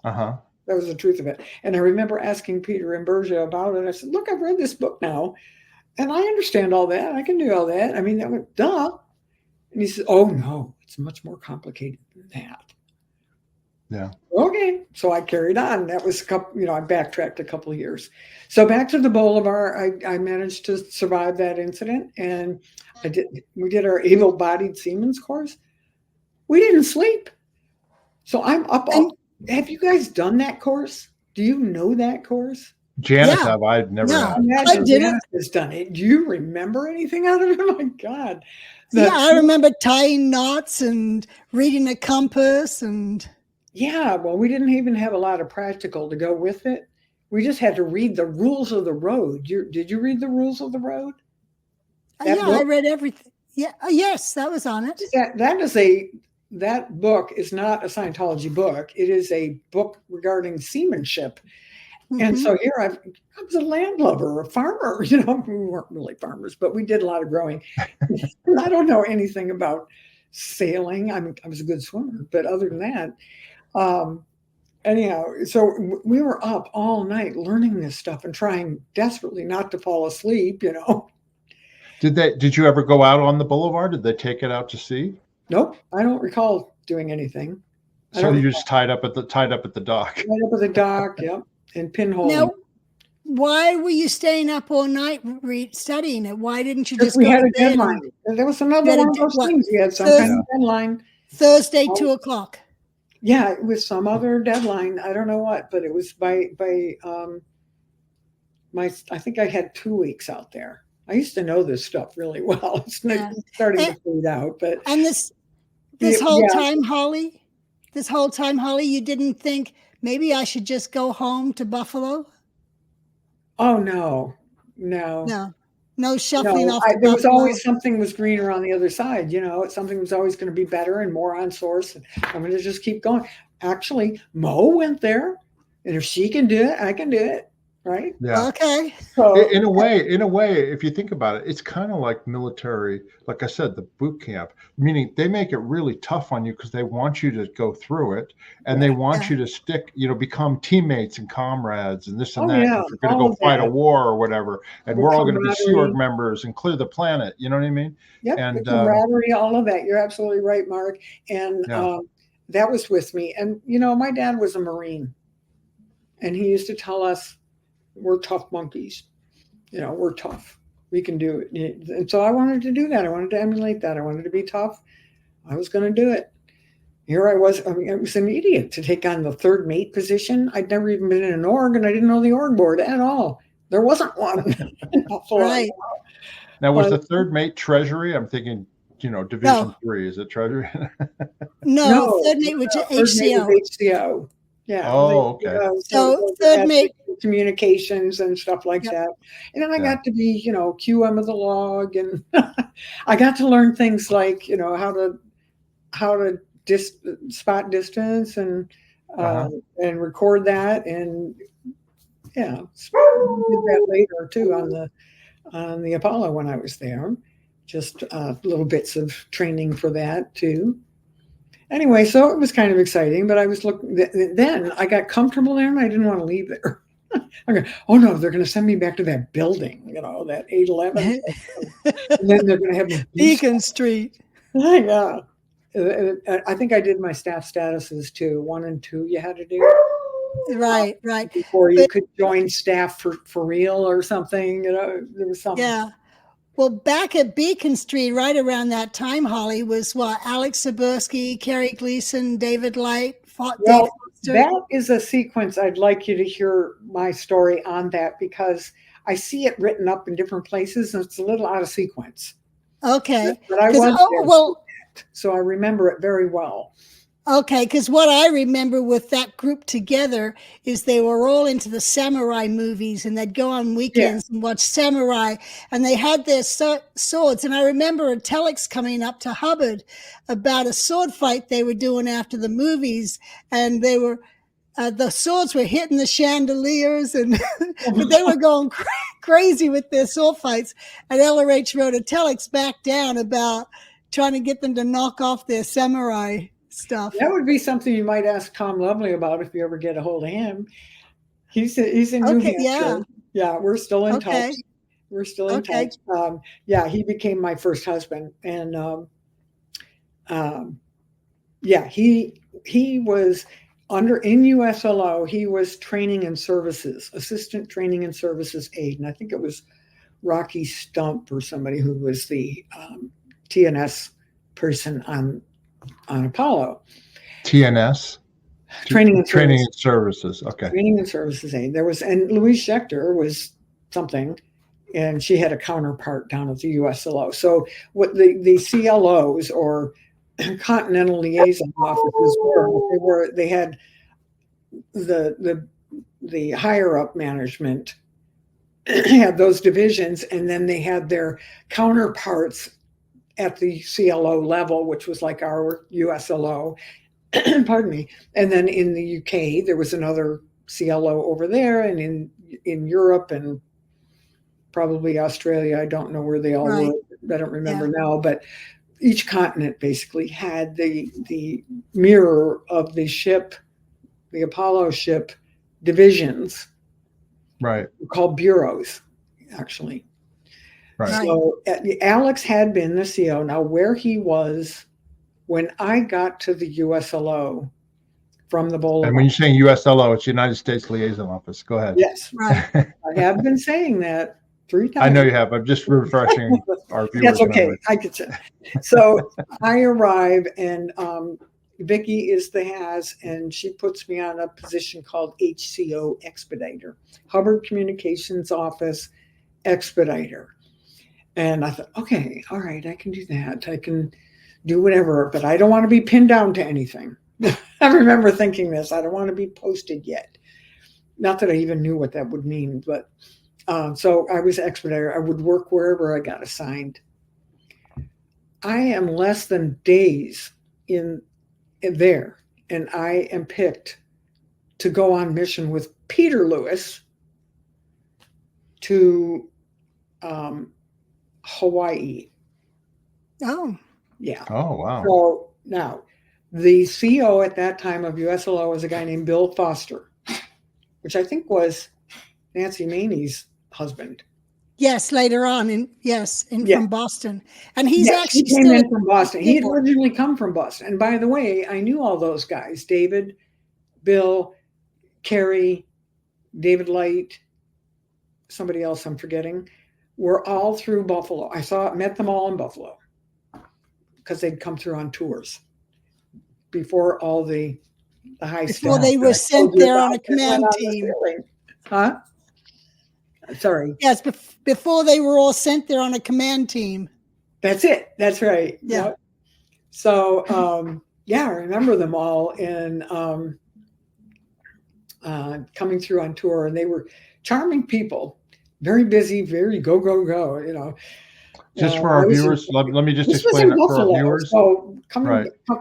Uh-huh. That was the truth of it. And I remember asking Peter Imbergia about it. I said, look, I've read this book now, and I understand all that. I can do all that. I mean, that went, duh. And he said, oh, no, it's much more complicated than that. Yeah. Okay. So I carried on. That was a couple, I backtracked a couple of years. So back to the Bolivar, I managed to survive that incident. And we did our able-bodied Seamen's course. We didn't sleep. So I'm up. Have you guys done that course? Do you know that course? Janice have. I've never had. I did. Janice has done it. Do you remember anything out of it? Oh my God. I remember tying knots and reading a compass and. Yeah, well, we didn't even have a lot of practical to go with it. We just had to read the rules of the road. Did you read the rules of the road? I read everything. Yeah, yes, that was on it. That book is not a Scientology book. It is a book regarding seamanship. Mm-hmm. And so here I was a landlubber, a farmer. We weren't really farmers, but we did a lot of growing. I don't know anything about sailing. I was a good swimmer, but other than that. Anyhow, so we were up all night learning this stuff and trying desperately not to fall asleep, Did you ever go out on the boulevard? Did they take it out to sea? Nope. I don't recall doing anything. So you just tied up at the dock. Tied up at the dock, yep. And pinhole. Now, why were you staying up all night studying it? Why didn't you just we had a deadline. There was another one of those things. We had some kind of deadline. Thursday, 2:00. Yeah, it was some other deadline. I don't know what, but it was by I think I had 2 weeks out there. I used to know this stuff really well. It's starting to fade out, but this whole time, Holly, you didn't think maybe I should just go home to Buffalo? Oh no. No shuffling off. There was always something was greener on the other side. Something was always going to be better and more on source. And I'm going to just keep going. actually, Mo went there, and if she can do it, I can do it, right? Yeah. Okay. So In a way, if you think about it, it's kind of like military, like I said, the boot camp, meaning they make it really tough on you because they want you to go through it, and they want Yeah. you to stick, become teammates and comrades and this and Oh, that. yeah, If you're going to all go of fight a that. war or whatever, and The we're all going to be Sea Org camaraderie. members and clear the planet, you know what I mean? Yep, the And camaraderie, all of that. You're absolutely right, Mark. And yeah, that was with me. And, my dad was a Marine, and he used to tell us, we're tough monkeys. We're tough. We can do it. And so I wanted to do that. I wanted to emulate that. I wanted to be tough. I was going to do it. Here I was. I mean, I was an idiot to take on the third mate position. I'd never even been in an org, and I didn't know the org board at all. There wasn't one. Right. now was But- the third mate Treasury? I'm thinking, Division 3. Is it Treasury? No, third mate was third mate HCO. was HCO. Yeah. Oh, okay. So third mate, communications and stuff like Yep. that. And then I Yeah. got to be, QM of the log, and I got to learn things like, how to spot distance and record that, and yeah, did that later too on the Apollo when I was there. Just little bits of training for that too. Anyway, so it was kind of exciting, but I was then I got comfortable there and I didn't want to leave there. I go, oh no, they're going to send me back to that building, that 811. And then they're going to have me Beacon Street. Yeah. I think I did my staff statuses too. 1 and 2 you had to do. Right. Before you could join staff for real or something. There was something. Yeah. Well, back at Beacon Street, right around that time, Holly, was what? Alex Sabursky, Kerry Gleason, David Light, Well, that is a sequence. I'd like you to hear my story on that, because I see it written up in different places and it's a little out of sequence. Okay. But I was there, so I remember it very well. Okay, because what I remember with that group together is they were all into the samurai movies, and they'd go on weekends and watch samurai, and they had their swords. And I remember a telex coming up to Hubbard about a sword fight they were doing after the movies, and they were the swords were hitting the chandeliers, and but they were going crazy with their sword fights. And LRH wrote a telex back down about trying to get them to knock off their samurai stuff. That would be something you might ask Tom Lovely about if you ever get a hold of him. He's in New Hampshire. Yeah, we're still in touch. We're still in touch. He became my first husband, and he was in USLO. He was training and services, assistant training and services aide, and I think it was Rocky Stump or somebody who was the TNS person on Apollo. TNS? Training and services. Okay. Training and services aide. And Louise Schechter was something, and she had a counterpart down at the USLO. So what the CLOs, or Continental Liaison Offices, they had the higher up management had those divisions, and then they had their counterparts at the CLO level, which was like our USLO, pardon me. And then in the UK, there was another CLO over there, and in Europe and probably Australia. I don't know where they all were. I don't remember now, but each continent basically had the mirror of the ship, the Apollo ship divisions. Right. Called bureaus, actually. Right. So Alex had been the CO. Now, where he was when I got to the USLO from the Boulevard. And when you're saying USLO, it's United States Liaison Office. Go ahead. Yes. Right. I have been saying that 3 times. I know you have. I'm just refreshing our viewers. That's okay. I could say. So I arrive, and Vicki is the HAS, and she puts me on a position called HCO Expediter, Hubbard Communications Office Expediter. And I thought, okay, all right, I can do that. I can do whatever, but I don't want to be pinned down to anything. I remember thinking this. I don't want to be posted yet. Not that I even knew what that would mean, but so I was expediter. I would work wherever I got assigned. I am less than days in there, and I am picked to go on mission with Peter Lewis to Hawaii. Oh, Yeah. Oh, wow. So now, the CEO at that time of USLO was a guy named Bill Foster, which I think was Nancy Maney's husband. yes, later on, from Boston. And he's Yes, he actually came still in from Boston. He had board. originally come from Boston. And by the way, I knew all those guys: David, Bill, Kerry, David Light, somebody else I'm forgetting. Were all through Buffalo. Met them all in Buffalo because they'd come through on tours before all the high Before stuff. they were sent there on a command team. Huh? Sorry. Yes, before they were all sent there on a command team. That's it. That's right. Yeah. Yep. So, I remember them all and coming through on tour, and they were charming people, very busy, very go, go, go, you know. Just for our viewers, let me just explain that for our viewers. So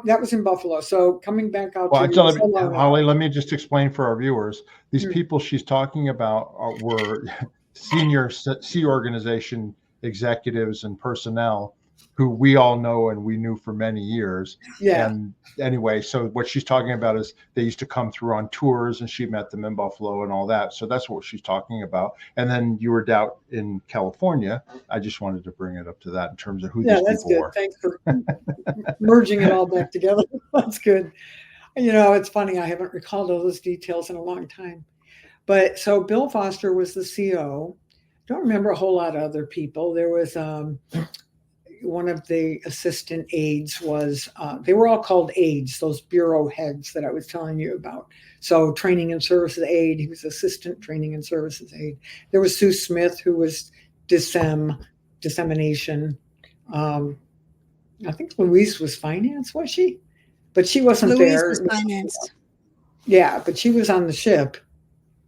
that was in Buffalo. So coming back out to Holly, let me just explain for our viewers. These people she's talking about were senior Sea Organization executives and personnel who we all know and we knew for many years. Yeah. And anyway, so what she's talking about is they used to come through on tours and she met them in Buffalo and all that. So that's what she's talking about. And then you were out in California. I just wanted to bring it up to that in terms of who these people were. Thanks for merging it all back together. That's good. You know, it's funny. I haven't recalled all those details in a long time. But so Bill Foster was the CO. Don't remember a whole lot of other people. There was one of the assistant aides was, they were all called aides, those bureau heads that I was telling you about. So training and services aide, he was assistant training and services aide. There was Sue Smith, who was dissemination. I think Louise was finance, was she? But she wasn't there. Louise was finance. Yeah, but she was on the ship.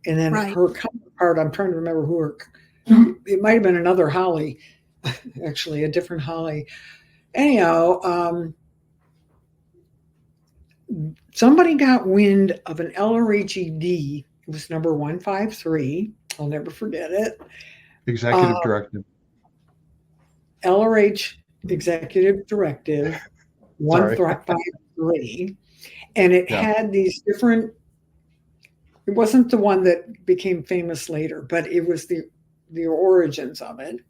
And then her counterpart, I'm trying to remember who her, it might have been another Holly, actually a different Holly. Anyhow, somebody got wind of an LRHED. It was number 153. I'll never forget it. Executive Directive. LRH Executive Directive 153. And it had these different, it wasn't the one that became famous later, but it was the origins of it.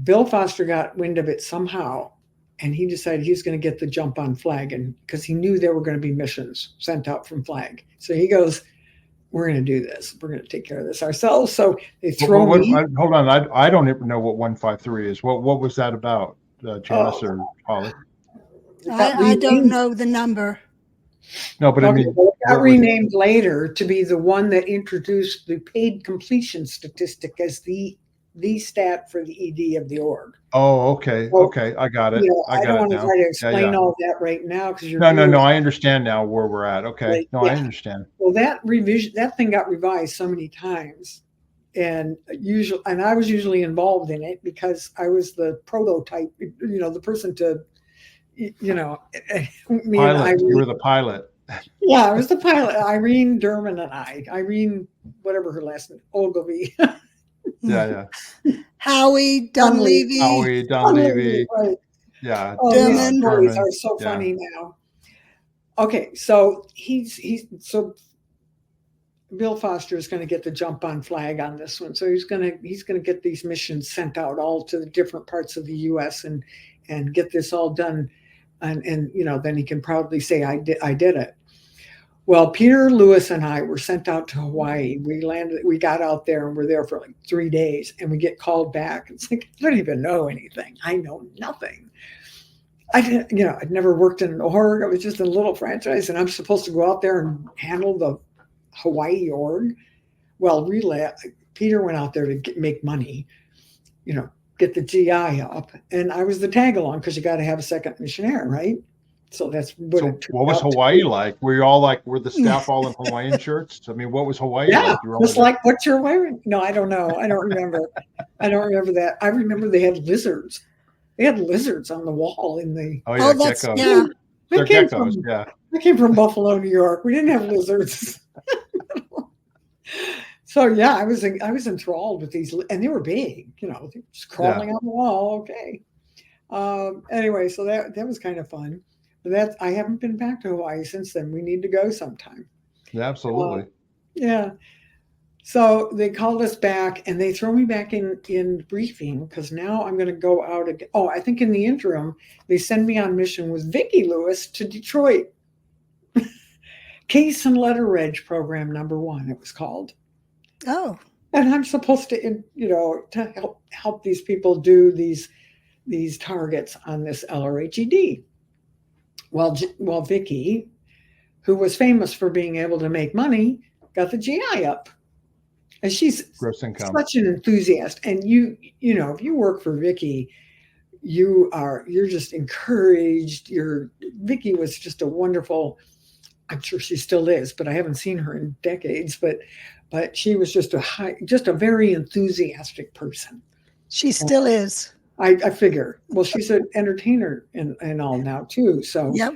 Bill Foster got wind of it somehow, and he decided he was going to get the jump on Flag, and because he knew there were going to be missions sent out from Flag. So he goes, we're going to do this. We're going to take care of this ourselves. So they throw me. Hold on. I don't even know what 153 is. What was that about, Janice or Holly? I don't know the number. No, but I mean, it got renamed later to be the one that introduced the paid completion statistic as the stat for the ED of the org. Oh, okay. So, okay. I got it. I don't want to try to explain all that right now because you're no. I understand now where we're at. Okay. Right, no, I understand. Well, that thing got revised so many times, and I was usually involved in it because I was the prototype, the person to, me pilot. You were the pilot. Yeah, I was the pilot. Irene Derman and Irene, whatever her last name, Ogilvy. Yeah. Howie Dunleavy. Right. Yeah. These stories are so funny now. Okay, so so Bill Foster is going to get the jump on Flag on this one. So he's going to get these missions sent out all to the different parts of the U.S. and get this all done, and then he can proudly say I did it. Well, Peter Lewis and I were sent out to Hawaii. We got out there and we're there for like 3 days, and we get called back. It's like, I don't even know anything. I know nothing. I'd never worked in an org. I was just in a little franchise, and I'm supposed to go out there and handle the Hawaii org. Well, really, Peter went out there to make money, get the GI up. And I was the tag along because you got to have a second missionaire, right? So that's what was Hawaii like? Were you all were the staff all in Hawaiian shirts? I mean, what was Hawaii like? Just like what you're wearing. No, I don't know. I don't remember. I don't remember that. I remember they had lizards. They had lizards on the wall in the. Oh, yeah, geckos. Yeah. They're geckos, yeah. I came from Buffalo, New York. We didn't have lizards. So yeah, I was enthralled with these, and they were big, just crawling on the wall. Okay. Anyway, so that was kind of fun. But I haven't been back to Hawaii since then. We need to go sometime. Yeah, absolutely. Yeah. So they called us back, and they throw me back in briefing because now I'm going to go out again. Oh, I think in the interim, they send me on mission with Vicki Lewis to Detroit. Case and Letter Reg Program #1, it was called. Oh. And I'm supposed to, to help these people do these targets on this LRHED. Well, Vicki, who was famous for being able to make money, got the GI up. And she's gross income. Such an enthusiast. And if you work for Vicki, you're just encouraged. Vicki was just a wonderful, I'm sure she still is, but I haven't seen her in decades, but she was just a very enthusiastic person. She still is. I figure. Well, she's an entertainer and all now too. So yep.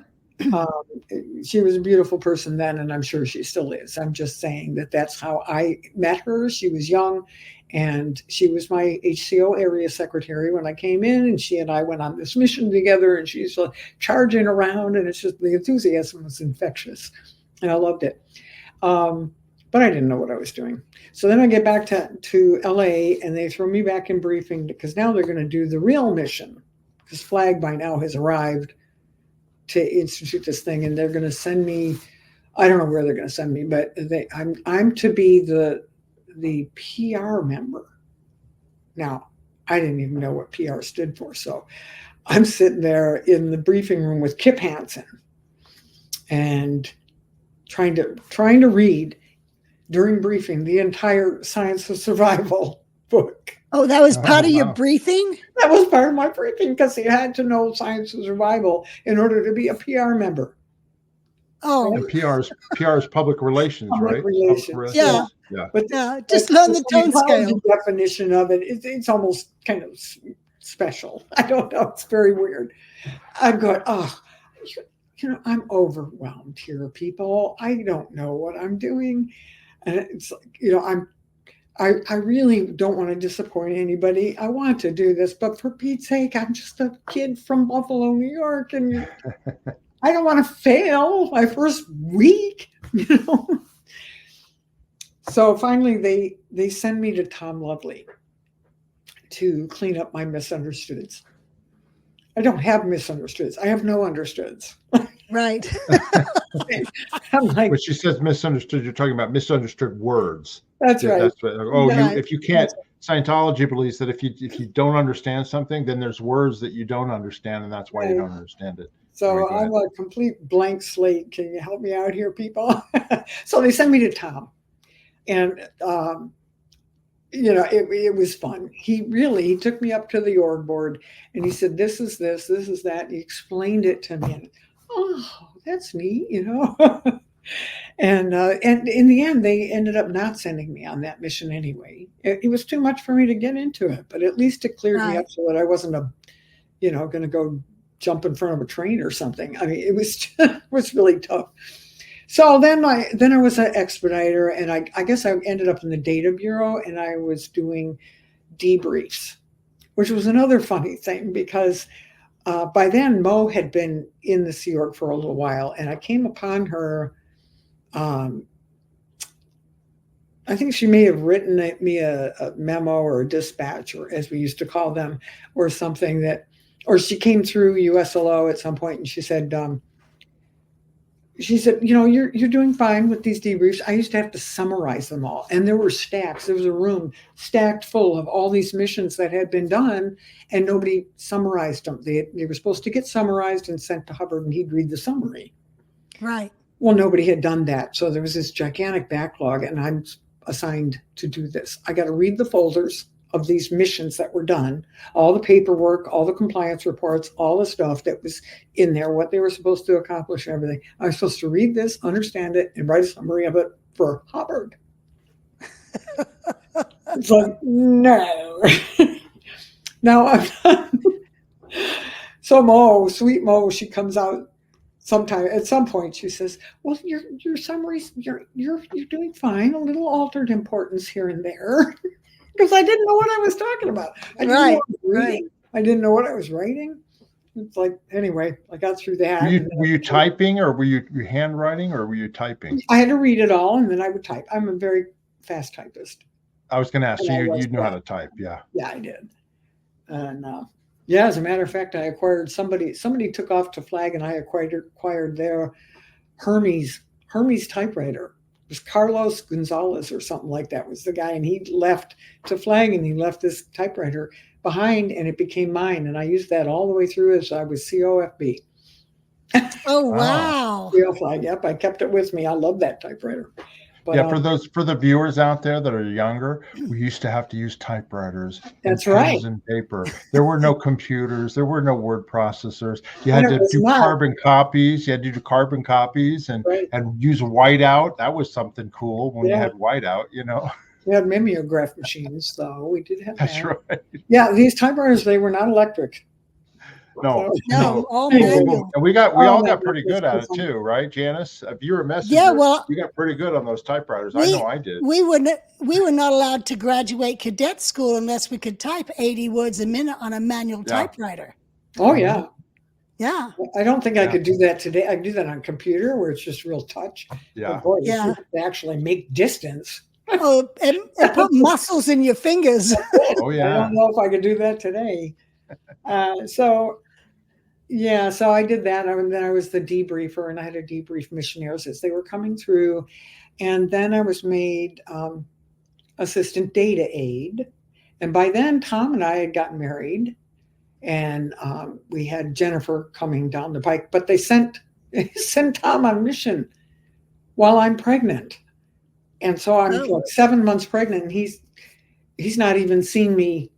She was a beautiful person then, and I'm sure she still is. I'm just saying that's how I met her. She was young, and she was my HCO area secretary when I came in, and she and I went on this mission together, and she's charging around, and it's just the enthusiasm was infectious, and I loved it. But I didn't know what I was doing. So then I get back to LA, and they throw me back in briefing because now they're going to do the real mission, because Flag by now has arrived to institute this thing, and they're going to send me. I don't know where they're going to send me, but I'm to be the PR member. Now, I didn't even know what PR stood for, so I'm sitting there in the briefing room with Kip Hansen and trying to read during briefing the entire Science of Survival book. Oh, that was part of your briefing? That was part of my briefing because you had to know Science of Survival in order to be a PR member. Oh. And PR is public relations, right? Relations. Yeah. But just learn the tone scale. Definition of it, it's almost kind of special. I don't know. It's very weird. I'm going, I'm overwhelmed here, people. I don't know what I'm doing. And it's like, I really don't want to disappoint anybody. I want to do this, but for Pete's sake, I'm just a kid from Buffalo, New York, and I don't want to fail my first week, So finally, they send me to Tom Lovely to clean up my misunderstoods. I don't have misunderstoods. I have no understoods. Right. I'm like, when she says misunderstood, you're talking about misunderstood words. That's right. That's right. If you can't, Scientology believes that if you don't understand something, then there's words that you don't understand, and that's why you don't understand it. So I'm a complete blank slate. Can you help me out here, people? So they sent me to Tom, and it was fun. He took me up to the org board, and he said, "This is this, this is that." And he explained it to me, and oh, that's neat, And in the end, they ended up not sending me on that mission anyway. It was too much for me to get into it, but at least it cleared me up so that I wasn't going to go jump in front of a train or something. I mean, it was really tough. So then I was an expediter, and I guess I ended up in the data bureau, and I was doing debriefs, which was another funny thing because by then Mo had been in the Sea Org for a little while, and I came upon her. I think she may have written me a memo or a dispatch, or as we used to call them, or something or she came through USLO at some point, and she said, you're doing fine with these debriefs. I used to have to summarize them all. And there were stacks. There was a room stacked full of all these missions that had been done, and nobody summarized them. They were supposed to get summarized and sent to Hubbard, and he'd read the summary. Right. Well, nobody had done that. So there was this gigantic backlog, and I'm assigned to do this. I got to read the folders of these missions that were done, all the paperwork, all the compliance reports, all the stuff that was in there, what they were supposed to accomplish and everything. I was supposed to read this, understand it, and write a summary of it for Hubbard. It's like, no. Now I'm done. So Mo, sweet Mo, she comes out sometime at some point she says, "Well, your summaries, you're doing fine. A little altered importance here and there," because I didn't know what I was talking about. I didn't know what I was reading. I didn't know what I was writing. It's like, anyway, I got through that. Were you typing, or were you handwriting, or were you typing? I had to read it all, and then I would type. I'm a very fast typist. I was going to ask you know how to type. Yeah. Yeah, I did. And yeah, as a matter of fact, I acquired somebody took off to Flag, and I acquired their Hermes typewriter. It was Carlos Gonzalez or something like that was the guy, and he left to Flag, and he left this typewriter behind, and it became mine, and I used that all the way through as I was COFB. Oh wow! CO Flag, yep, I kept it with me. I love that typewriter. But, yeah, for the viewers out there that are younger, we used to have to use typewriters. That's right. And paper. There were no computers. There were no word processors. You had to do carbon copies. You had to do carbon copies and use whiteout. That was something cool when you had whiteout. You know. We had mimeograph machines, though. We did have that. That's right. Yeah, these typewriters, they were not electric. No, all manual. And we all got pretty good at it too, right, Janice? If you're a messenger, you got pretty good on those typewriters. I know I did. We were not allowed to graduate cadet school unless we could type 80 words a minute on a manual typewriter. Oh yeah. Yeah. I don't think I could do that today. I can do that on a computer where it's just real touch. Yeah. But boy, you have to actually make distance. Oh, and put muscles in your fingers. Oh yeah. I don't know if I could do that today. So I did that. And then I was the debriefer, and I had to debrief missionaries as they were coming through. And then I was made assistant data aide. And by then, Tom and I had gotten married, and we had Jennifer coming down the pike. But they sent Tom on mission while I'm pregnant. And so I'm like 7 months pregnant, and he's not even seen me.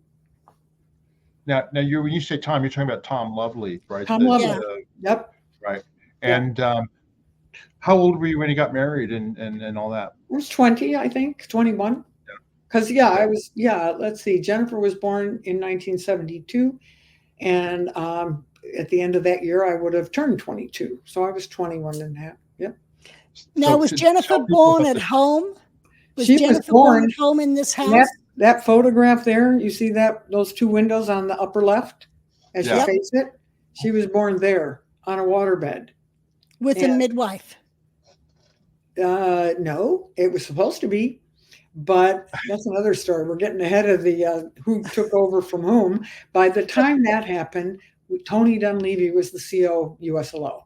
Now, when you say Tom, you're talking about Tom Lovely, right? Tom Lovely. Yep. Right. And how old were you when you got married and all that? I was 20, I think, 21. Because I was. Let's see. Jennifer was born in 1972, and at the end of that year, I would have turned 22. So I was 21 and a half. Yep. Now, was Jennifer born at home? She was born at home in this house? That photograph there, you see those two windows on the upper left as you face it? She was born there on a waterbed. With a midwife? No, it was supposed to be, but that's another story. We're getting ahead of the who took over from whom. By the time that happened, Tony Dunleavy was the CO USLO.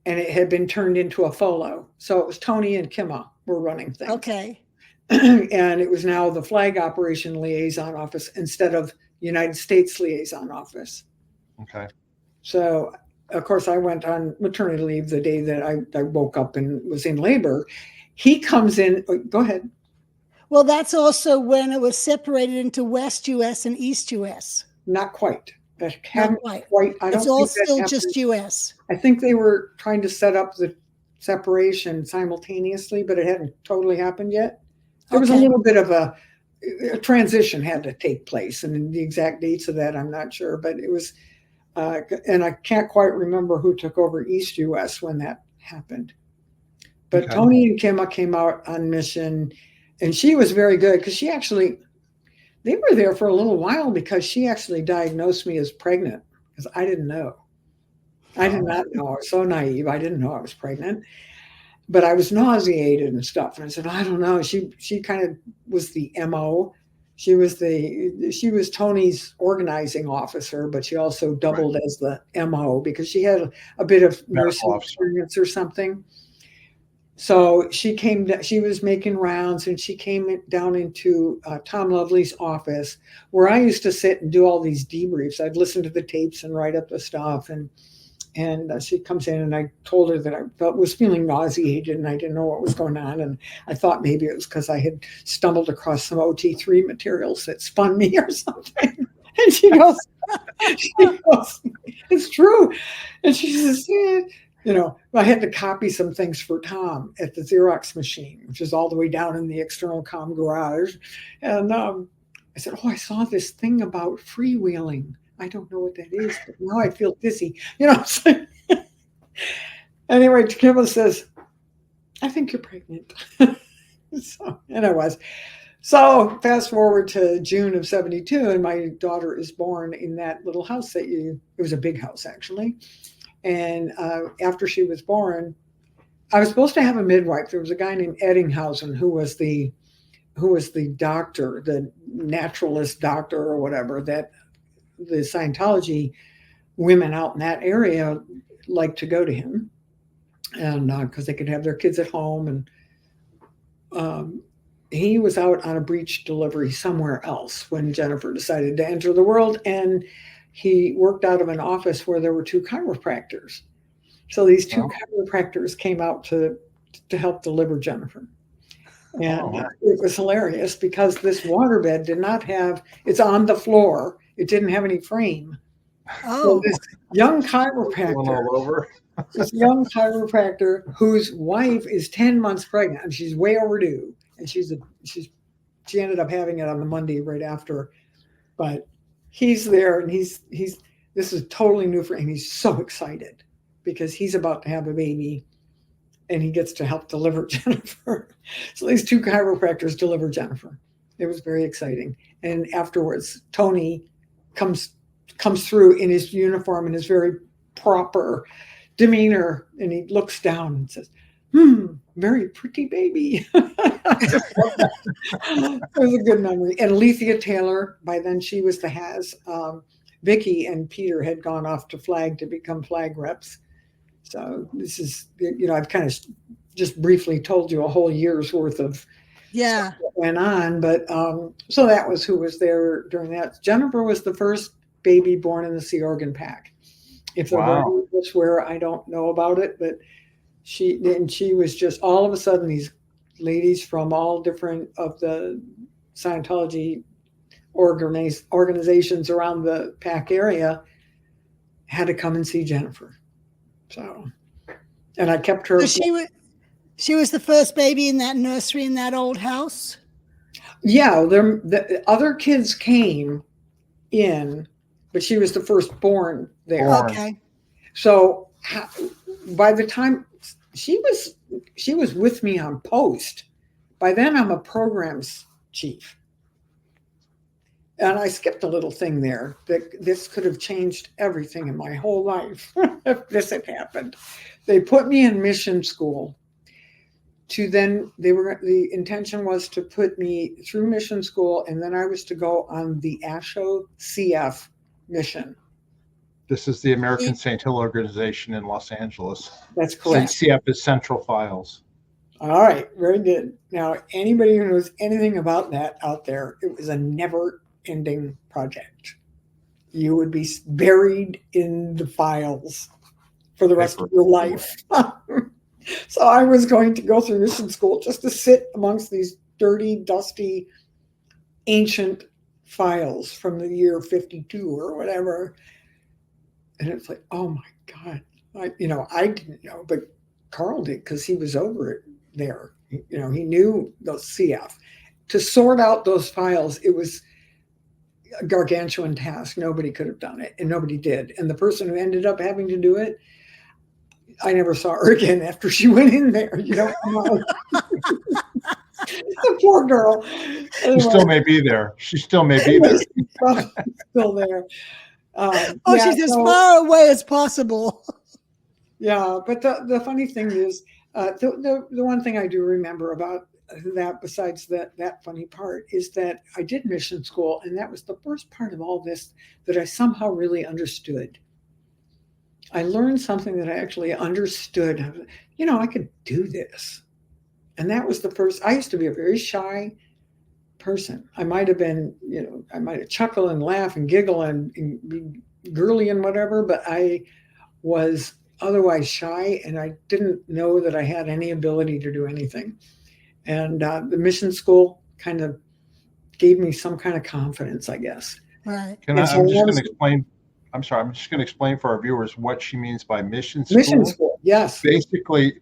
And it had been turned into a FOLO. So it was Tony and Kimma were running things. Okay. And it was now the Flag Operation Liaison Office instead of United States Liaison Office. Okay. So, of course, I went on maternity leave the day that I woke up and was in labor. He comes in. Go ahead. Well, that's also when it was separated into West U.S. and East U.S. Not quite. Not quite. It's all still just U.S. I think they were trying to set up the separation simultaneously, but it hadn't totally happened yet. There was a little bit of a transition had to take place, and the exact dates of that I'm not sure, but it was, and I can't quite remember who took over East U.S. when that happened. But Tony and Kimma came out on mission, and she was very good because they were there for a little while because she actually diagnosed me as pregnant because I didn't know. I did not know. I was so naive. I didn't know I was pregnant, but I was nauseated and stuff. And I said, I don't know. She kind of was the MO. She was Tony's organizing officer, but she also doubled as the MO because she had a bit of nursing experience or something. So she was making rounds, and she came down into Tom Lovely's office where I used to sit and do all these debriefs. I'd listen to the tapes and write up the stuff. And she comes in, and I told her that I was feeling nauseated and I didn't know what was going on. And I thought maybe it was because I had stumbled across some OT3 materials that spun me or something. And she goes, it's true. And she says, I had to copy some things for Tom at the Xerox machine, which is all the way down in the external comm garage. And I said, I saw this thing about freewheeling. I don't know what that is, but now I feel dizzy. Anyway, Kimba says, I think you're pregnant. So, and I was. So fast forward to June of 72, and my daughter is born in that little house it was a big house actually. And after she was born, I was supposed to have a midwife. There was a guy named Eddinghausen who was the doctor, the naturalist doctor or whatever, that the Scientology women out in that area liked to go to him. And because they could have their kids at home. And he was out on a breech delivery somewhere else when Jennifer decided to enter the world. And he worked out of an office where there were 2 chiropractors. So these 2 chiropractors came out to help deliver Jennifer. And it was hilarious because this waterbed did not have, it's on the floor. It didn't have any frame. So this young chiropractor, whose wife is 10 months pregnant, and she's way overdue. And she ended up having it on the Monday right after. But he's there, and this is totally new for him. He's so excited because he's about to have a baby, and he gets to help deliver Jennifer. So these 2 chiropractors deliver Jennifer. It was very exciting. And afterwards, Tony comes through in his uniform and his very proper demeanor, and he looks down and says, very pretty baby. It was a good memory. And Alethea Taylor, by then she was the Has. Vicky and Peter had gone off to Flag to become Flag reps. So this is, I've kind of just briefly told you a whole year's worth of stuff that went on. But so that was who was there during that. Jennifer was the first baby born in the Sea Organ Pack. If there was where, I don't know about it, but she was just all of a sudden these ladies from all different of the Scientology organizations around the Pack area had to come and see Jennifer. So, and I kept her. So she was the first baby in that nursery in that old house? Yeah, the other kids came in, but she was the firstborn there. Okay. So by the time she was with me on post, by then I'm a programs chief. And I skipped a little thing there that this could have changed everything in my whole life if this had happened. They put me in mission school the intention was to put me through mission school, and then I was to go on the ASHO CF mission. This is the American Scientology Organization in Los Angeles. That's correct. CF is Central Files. All right, very good. Now, anybody who knows anything about that out there, it was a never-ending project. You would be buried in the files for the rest of your life. So I was going to go through mission school just to sit amongst these dirty, dusty, ancient files from the year 52 or whatever. And it's like, oh my God. I didn't know, but Carl did because he was over it there. He knew those CF. To sort out those files, it was a gargantuan task. Nobody could have done it, and nobody did. And the person who ended up having to do it, I never saw her again after she went in there. You don't know. The poor girl. Anyway, she still may be there. She's still there. Still there. She's as far away as possible. Yeah, but the funny thing is, the one thing I do remember about that, besides that funny part, is that I did mission school, and that was the first part of all this that I somehow really understood. I learned something that I actually understood. I could do this. And that was the first. I used to be a very shy person. I might have been, I might have chuckle and laugh and giggle and be girly and whatever, but I was otherwise shy, and I didn't know that I had any ability to do anything. And the mission school kind of gave me some kind of confidence, I guess. Right. I'm just going to explain. I'm sorry. I'm just going to explain for our viewers what she means by mission school. Mission school, yes. Basically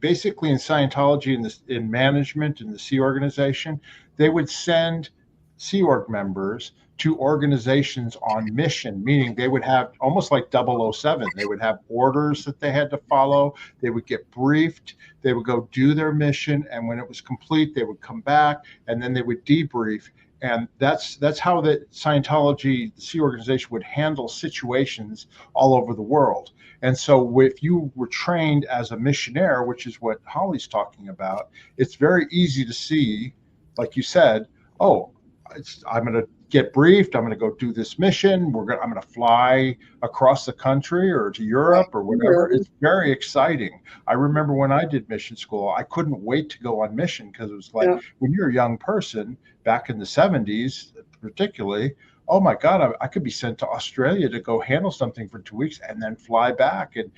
in Scientology, in management, in the Sea Organization, they would send Sea Org members to organizations on mission, meaning they would have almost like 007. They would have orders that they had to follow. They would get briefed. They would go do their mission. And when it was complete, they would come back and then they would debrief. And that's how the Scientology, the Sea Organization, would handle situations all over the world. And so if you were trained as a missionaire, which is what Holly's talking about, it's very easy to see, like you said, oh, I'm going to get briefed. I'm going to go do this mission. I'm going to fly across the country or to Europe or whatever. It's very exciting. I remember when I did mission school, I couldn't wait to go on mission because it was like when you're a young person back in the 70s, particularly, oh my God, I could be sent to Australia to go handle something for 2 weeks and then fly back. And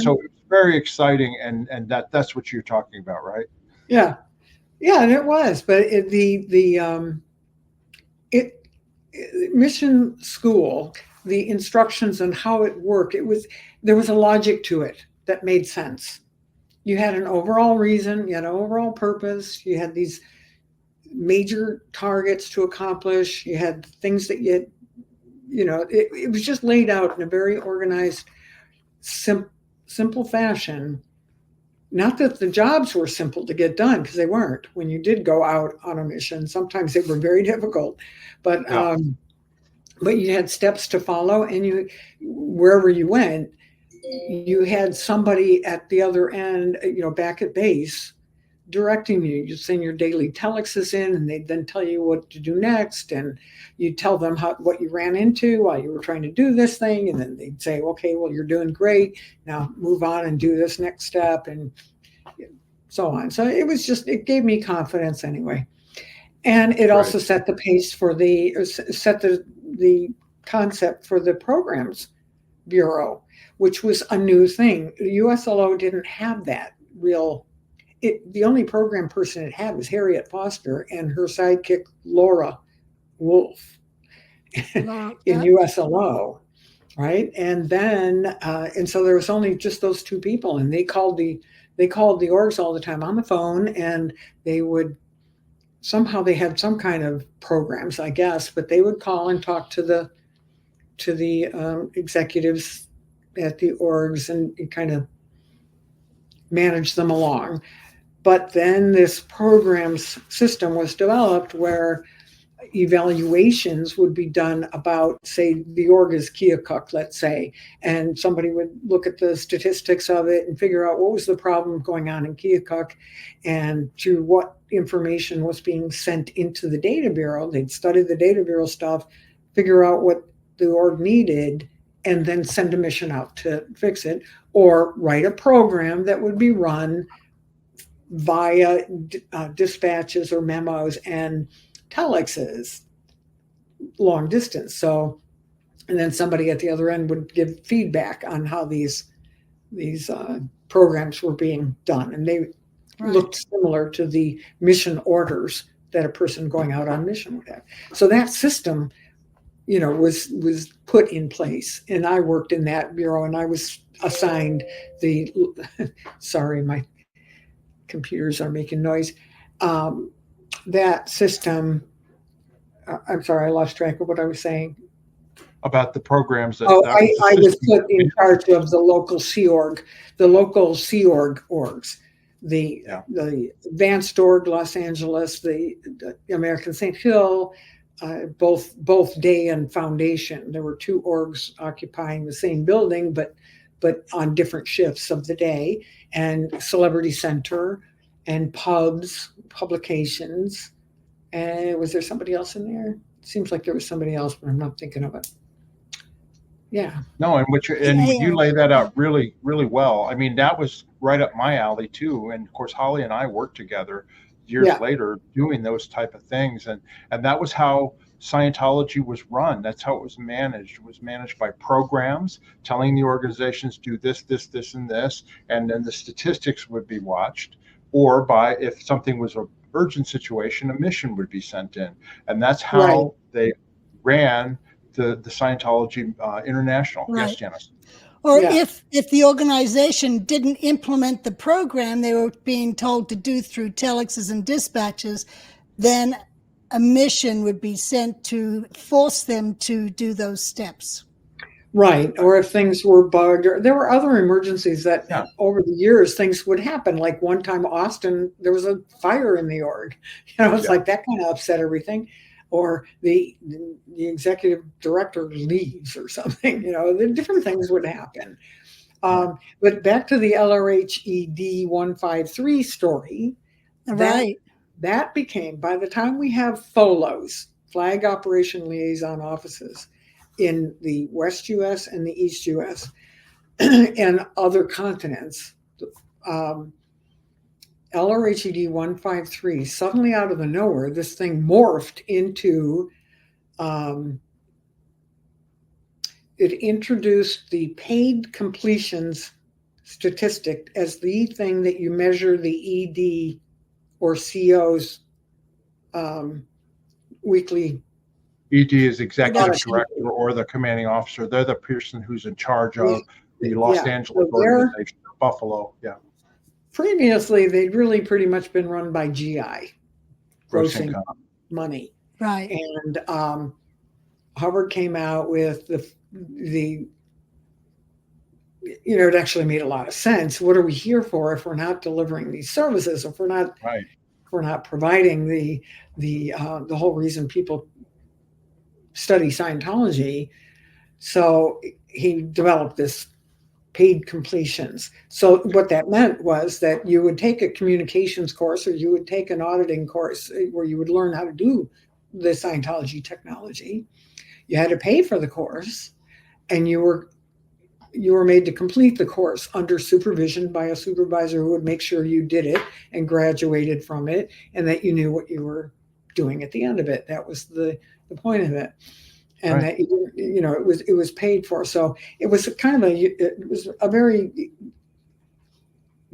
so it's very exciting. And that's what you're talking about, right? Yeah. Yeah, and it was, but mission school, the instructions on how it worked, there was a logic to it that made sense. You had an overall reason, you had an overall purpose, you had these major targets to accomplish, you had things that it was just laid out in a very organized, simple fashion. Not that the jobs were simple to get done, because they weren't. When you did go out on a mission, sometimes they were very difficult, but you had steps to follow, and wherever you went, you had somebody at the other end, back at base, directing you. You send your daily telexes in, and they'd then tell you what to do next, and you tell them what you ran into while you were trying to do this thing, and then they'd say, okay, well, you're doing great, now move on and do this next step, and so on. So it gave me confidence anyway, and it also set the pace for set the concept for the programs bureau, which was a new thing. The USLO didn't have that real. The only program person it had was Harriet Foster and her sidekick Laura Wolf in USLO, right? And then and so there was only just those two people, and they called the orgs all the time on the phone, and they would somehow they had some kind of programs, I guess, but they would call and talk to the executives at the orgs and kind of manage them along. But then this programs system was developed where evaluations would be done about, say, the org is Keokuk, let's say, and somebody would look at the statistics of it and figure out what was the problem going on in Keokuk and to what information was being sent into the data bureau. They'd study the data bureau stuff, figure out what the org needed, and then send a mission out to fix it, or write a program that would be run via dispatches or memos and telexes long distance. So, and then somebody at the other end would give feedback on how these programs were being done, and they looked similar to the mission orders that a person going out on mission would have. So that system, was put in place, and I worked in that bureau, and I was assigned sorry, my computers are making noise. That system, I'm sorry, I lost track of what I was saying. About the programs. I was put in charge of the local Sea Org, orgs, the Advanced Org Los Angeles, the American St. Hill, both Day and Foundation. There were two orgs occupying the same building, but on different shifts of the day, and Celebrity Center and pubs, publications. And was there somebody else in there? It seems like there was somebody else, but I'm not thinking of it. Yeah. No, you lay that out really, really well. I mean, that was right up my alley too. And of course, Holly and I worked together years later doing those type of things. And that was how Scientology was run. That's how it was managed. It was managed by programs telling the organizations do this, this, this, and this. And then the statistics would be watched, or by, if something was an urgent situation, a mission would be sent in. And that's how they ran the Scientology International. Right. Yes, Janice. Or if the organization didn't implement the program they were being told to do through telexes and dispatches, then a mission would be sent to force them to do those steps. Right. Or if things were bugged, or there were other emergencies that over the years things would happen. Like one time Austin, there was a fire in the org. It's like that kind of upset everything. Or the executive director leaves or something, the different things would happen. But back to the LRHED 153 story. Right. That became, by the time we have FOLOs, Flag Operation Liaison Offices, in the West US and the East US and other continents, LRHED 153, suddenly out of the nowhere, this thing morphed into, it introduced the paid completions statistic as the thing that you measure the ED or CO's weekly. ED is executive director or the commanding officer. They're the person who's in charge of the Los Angeles organization, Buffalo. Yeah. Previously, they'd really pretty much been run by GI, grossing money. Right. And Hubbard came out with the it actually made a lot of sense. What are we here for if we're not delivering these services? If we're not, if we're not providing the whole reason people study Scientology. So he developed this paid completions. So what that meant was that you would take a communications course or you would take an auditing course where you would learn how to do the Scientology technology. You had to pay for the course, and you were made to complete the course under supervision by a supervisor who would make sure you did it and graduated from it, and that you knew what you were doing at the end of it. That was the point of it. And that it was paid for. So it was a very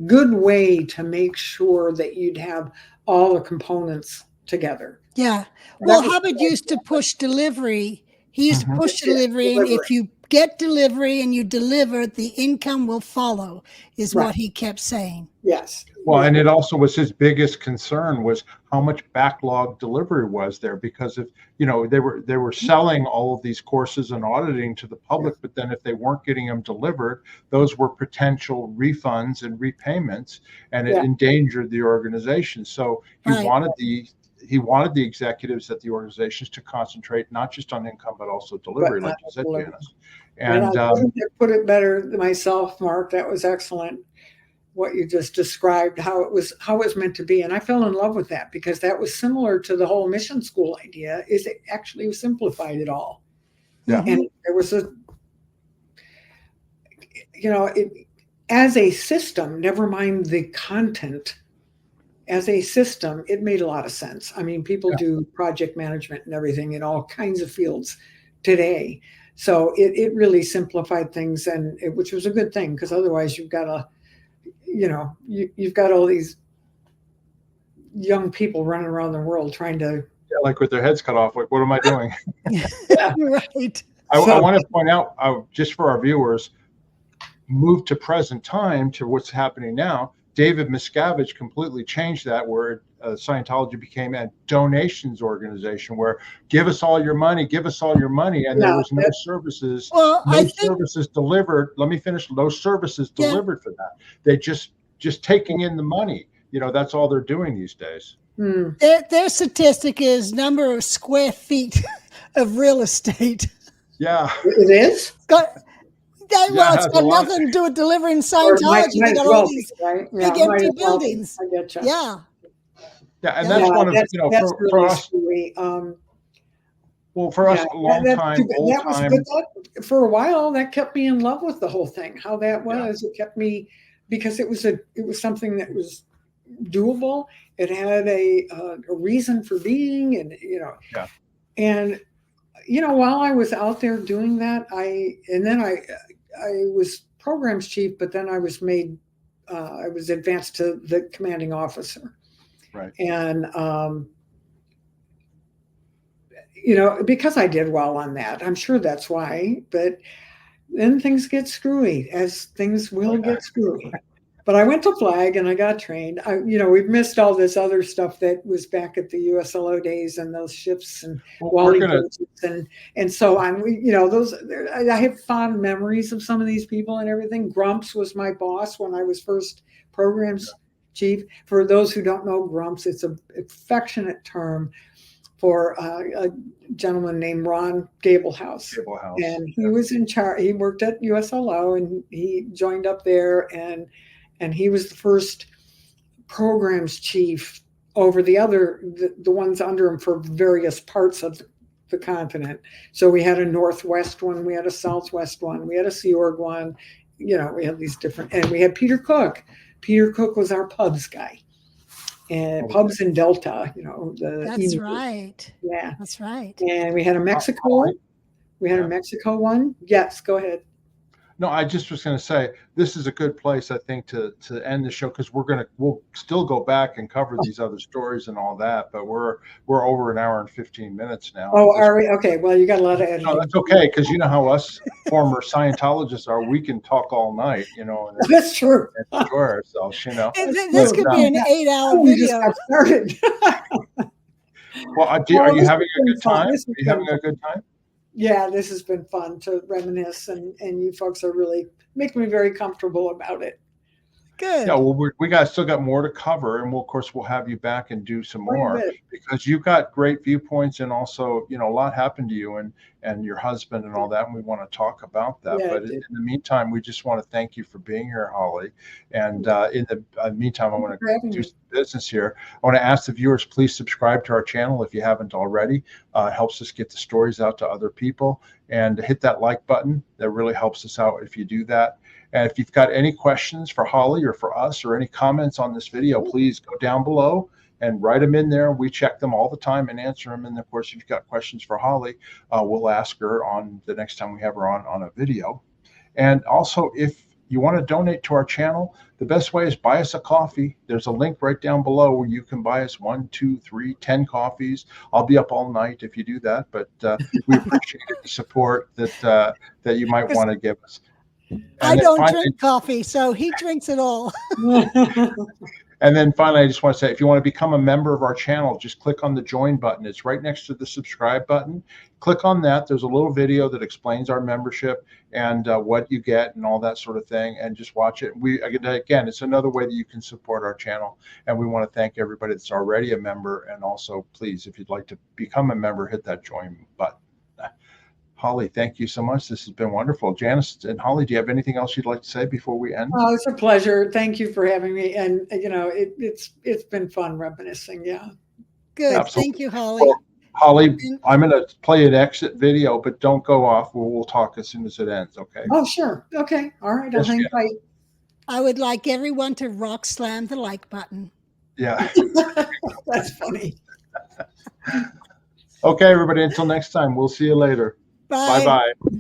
good way to make sure that you'd have all the components together. Yeah. Well, Hubbard used to push delivery. He used to push delivery, and if you get delivery and you deliver, the income will follow, is what he kept saying. Yes. Well, and it also was his biggest concern was how much backlog delivery was there, because if they were selling all of these courses and auditing to the public, but then if they weren't getting them delivered, those were potential refunds and repayments, and it endangered the organization. So he wanted the executives at the organizations to concentrate not just on income but also delivery, like you said, Janice. And I couldn't put it better than myself, Mark. That was excellent. What you just described, how it was meant to be. And I fell in love with that, because that was similar to the whole mission school idea, is it actually simplified it all. Yeah. And there was as a system, never mind the content, as a system, it made a lot of sense. I mean, people do project management and everything in all kinds of fields today. So it really simplified things, and which was a good thing, because otherwise you've got you've got all these young people running around the world trying to like with their heads cut off. Like, what am I doing? Right. I want to point out, just for our viewers, move to present time to what's happening now. David Miscavige completely changed that, where Scientology became a donations organization, where give us all your money, and there was no services, services delivered. Let me finish. No services delivered for that. They just taking in the money. That's all they're doing these days. Their statistic is number of square feet of real estate. Yeah, it is. It's got nothing to do with delivering Scientology. They got all these big empty buildings. I get you. Yeah. Yeah, and that's one of for us. Well, for us, a long time, old time. For a while, that kept me in love with the whole thing. How that was, it kept me, because it was something that was doable. It had a reason for being, and while I was out there doing that, I was programs chief, but then I was advanced to the commanding officer. Right. And, because I did well on that, I'm sure that's why, but then things get screwy, as things will get screwy. But I went to Flag and I got trained. We've missed all this other stuff that was back at the USLO days and those ships and Wally and so on. I have fond memories of some of these people and everything. Grumps was my boss when I was first programs chief. For those who don't know Grumps, it's an affectionate term for a gentleman named Ron Gablehouse. And he was in charge. He worked at USLO and he joined up there, and he was the first programs chief over the ones under him for various parts of the continent. So we had a Northwest one, we had a Southwest one, we had a Sea Org one, we had these different, and we had Peter Cook. Peter Cook was our pubs guy. And pubs in Delta, That's right. Yeah. That's right. And we had a Mexico. We had a Mexico one. Yes, go ahead. No, I just was going to say, this is a good place, I think, to end the show, because we'll still go back and cover these other stories and all that, but we're over an hour and 15 minutes now. Oh, are we? Okay. Well, you got a lot of editing. No, that's okay, because you know how us former Scientologists are. We can talk all night, and that's true. And enjoy ourselves, This could be an 8-hour We video. just got started. Well, are you having a good time? Are you having a good time? Yeah, this has been fun to reminisce, and you folks are really making me very comfortable about it. Good. Yeah, well, we still got more to cover, and of course we'll have you back and do some more, because you've got great viewpoints, and also a lot happened to you and your husband and all that, and we want to talk about that. Yeah, but in the meantime, we just want to thank you for being here, Holly. And in the meantime, I want to do some business here. I want to ask the viewers, please subscribe to our channel if you haven't already. It helps us get the stories out to other people, and hit that like button. That really helps us out if you do that. And if you've got any questions for Holly or for us, or any comments on this video, please go down below and write them in there. We check them all the time and answer them. And of course, if you've got questions for Holly, we'll ask her on the next time we have her on a video. And also, if you want to donate to our channel, the best way is buy us a coffee. There's a link right down below where you can buy us 1, 2, 3, 10 coffees. I'll be up all night if you do that, but we appreciate the support that you might want to give us. I don't drink coffee, so he drinks it all. And then finally, I just want to say, if you want to become a member of our channel, just click on the join button. It's right next to the subscribe button. Click on that. There's a little video that explains our membership and what you get and all that sort of thing, and just watch it. Again, it's another way that you can support our channel, and we want to thank everybody that's already a member. And also, please, if you'd like to become a member, hit that join button. Holly, thank you so much. This has been wonderful. Janice and Holly, do you have anything else you'd like to say before we end? Oh, it's a pleasure. Thank you for having me. And it's been fun reminiscing. Yeah. Good. Absolutely. Thank you, Holly. Well, Holly, I'm going to play an exit video, but don't go off. We'll talk as soon as it ends. Okay. Oh, sure. Okay. All right. I'll hang tight. I would like everyone to rock slam the like button. Yeah. That's funny. Okay, everybody. Until next time, we'll see you later. Bye. Bye-bye.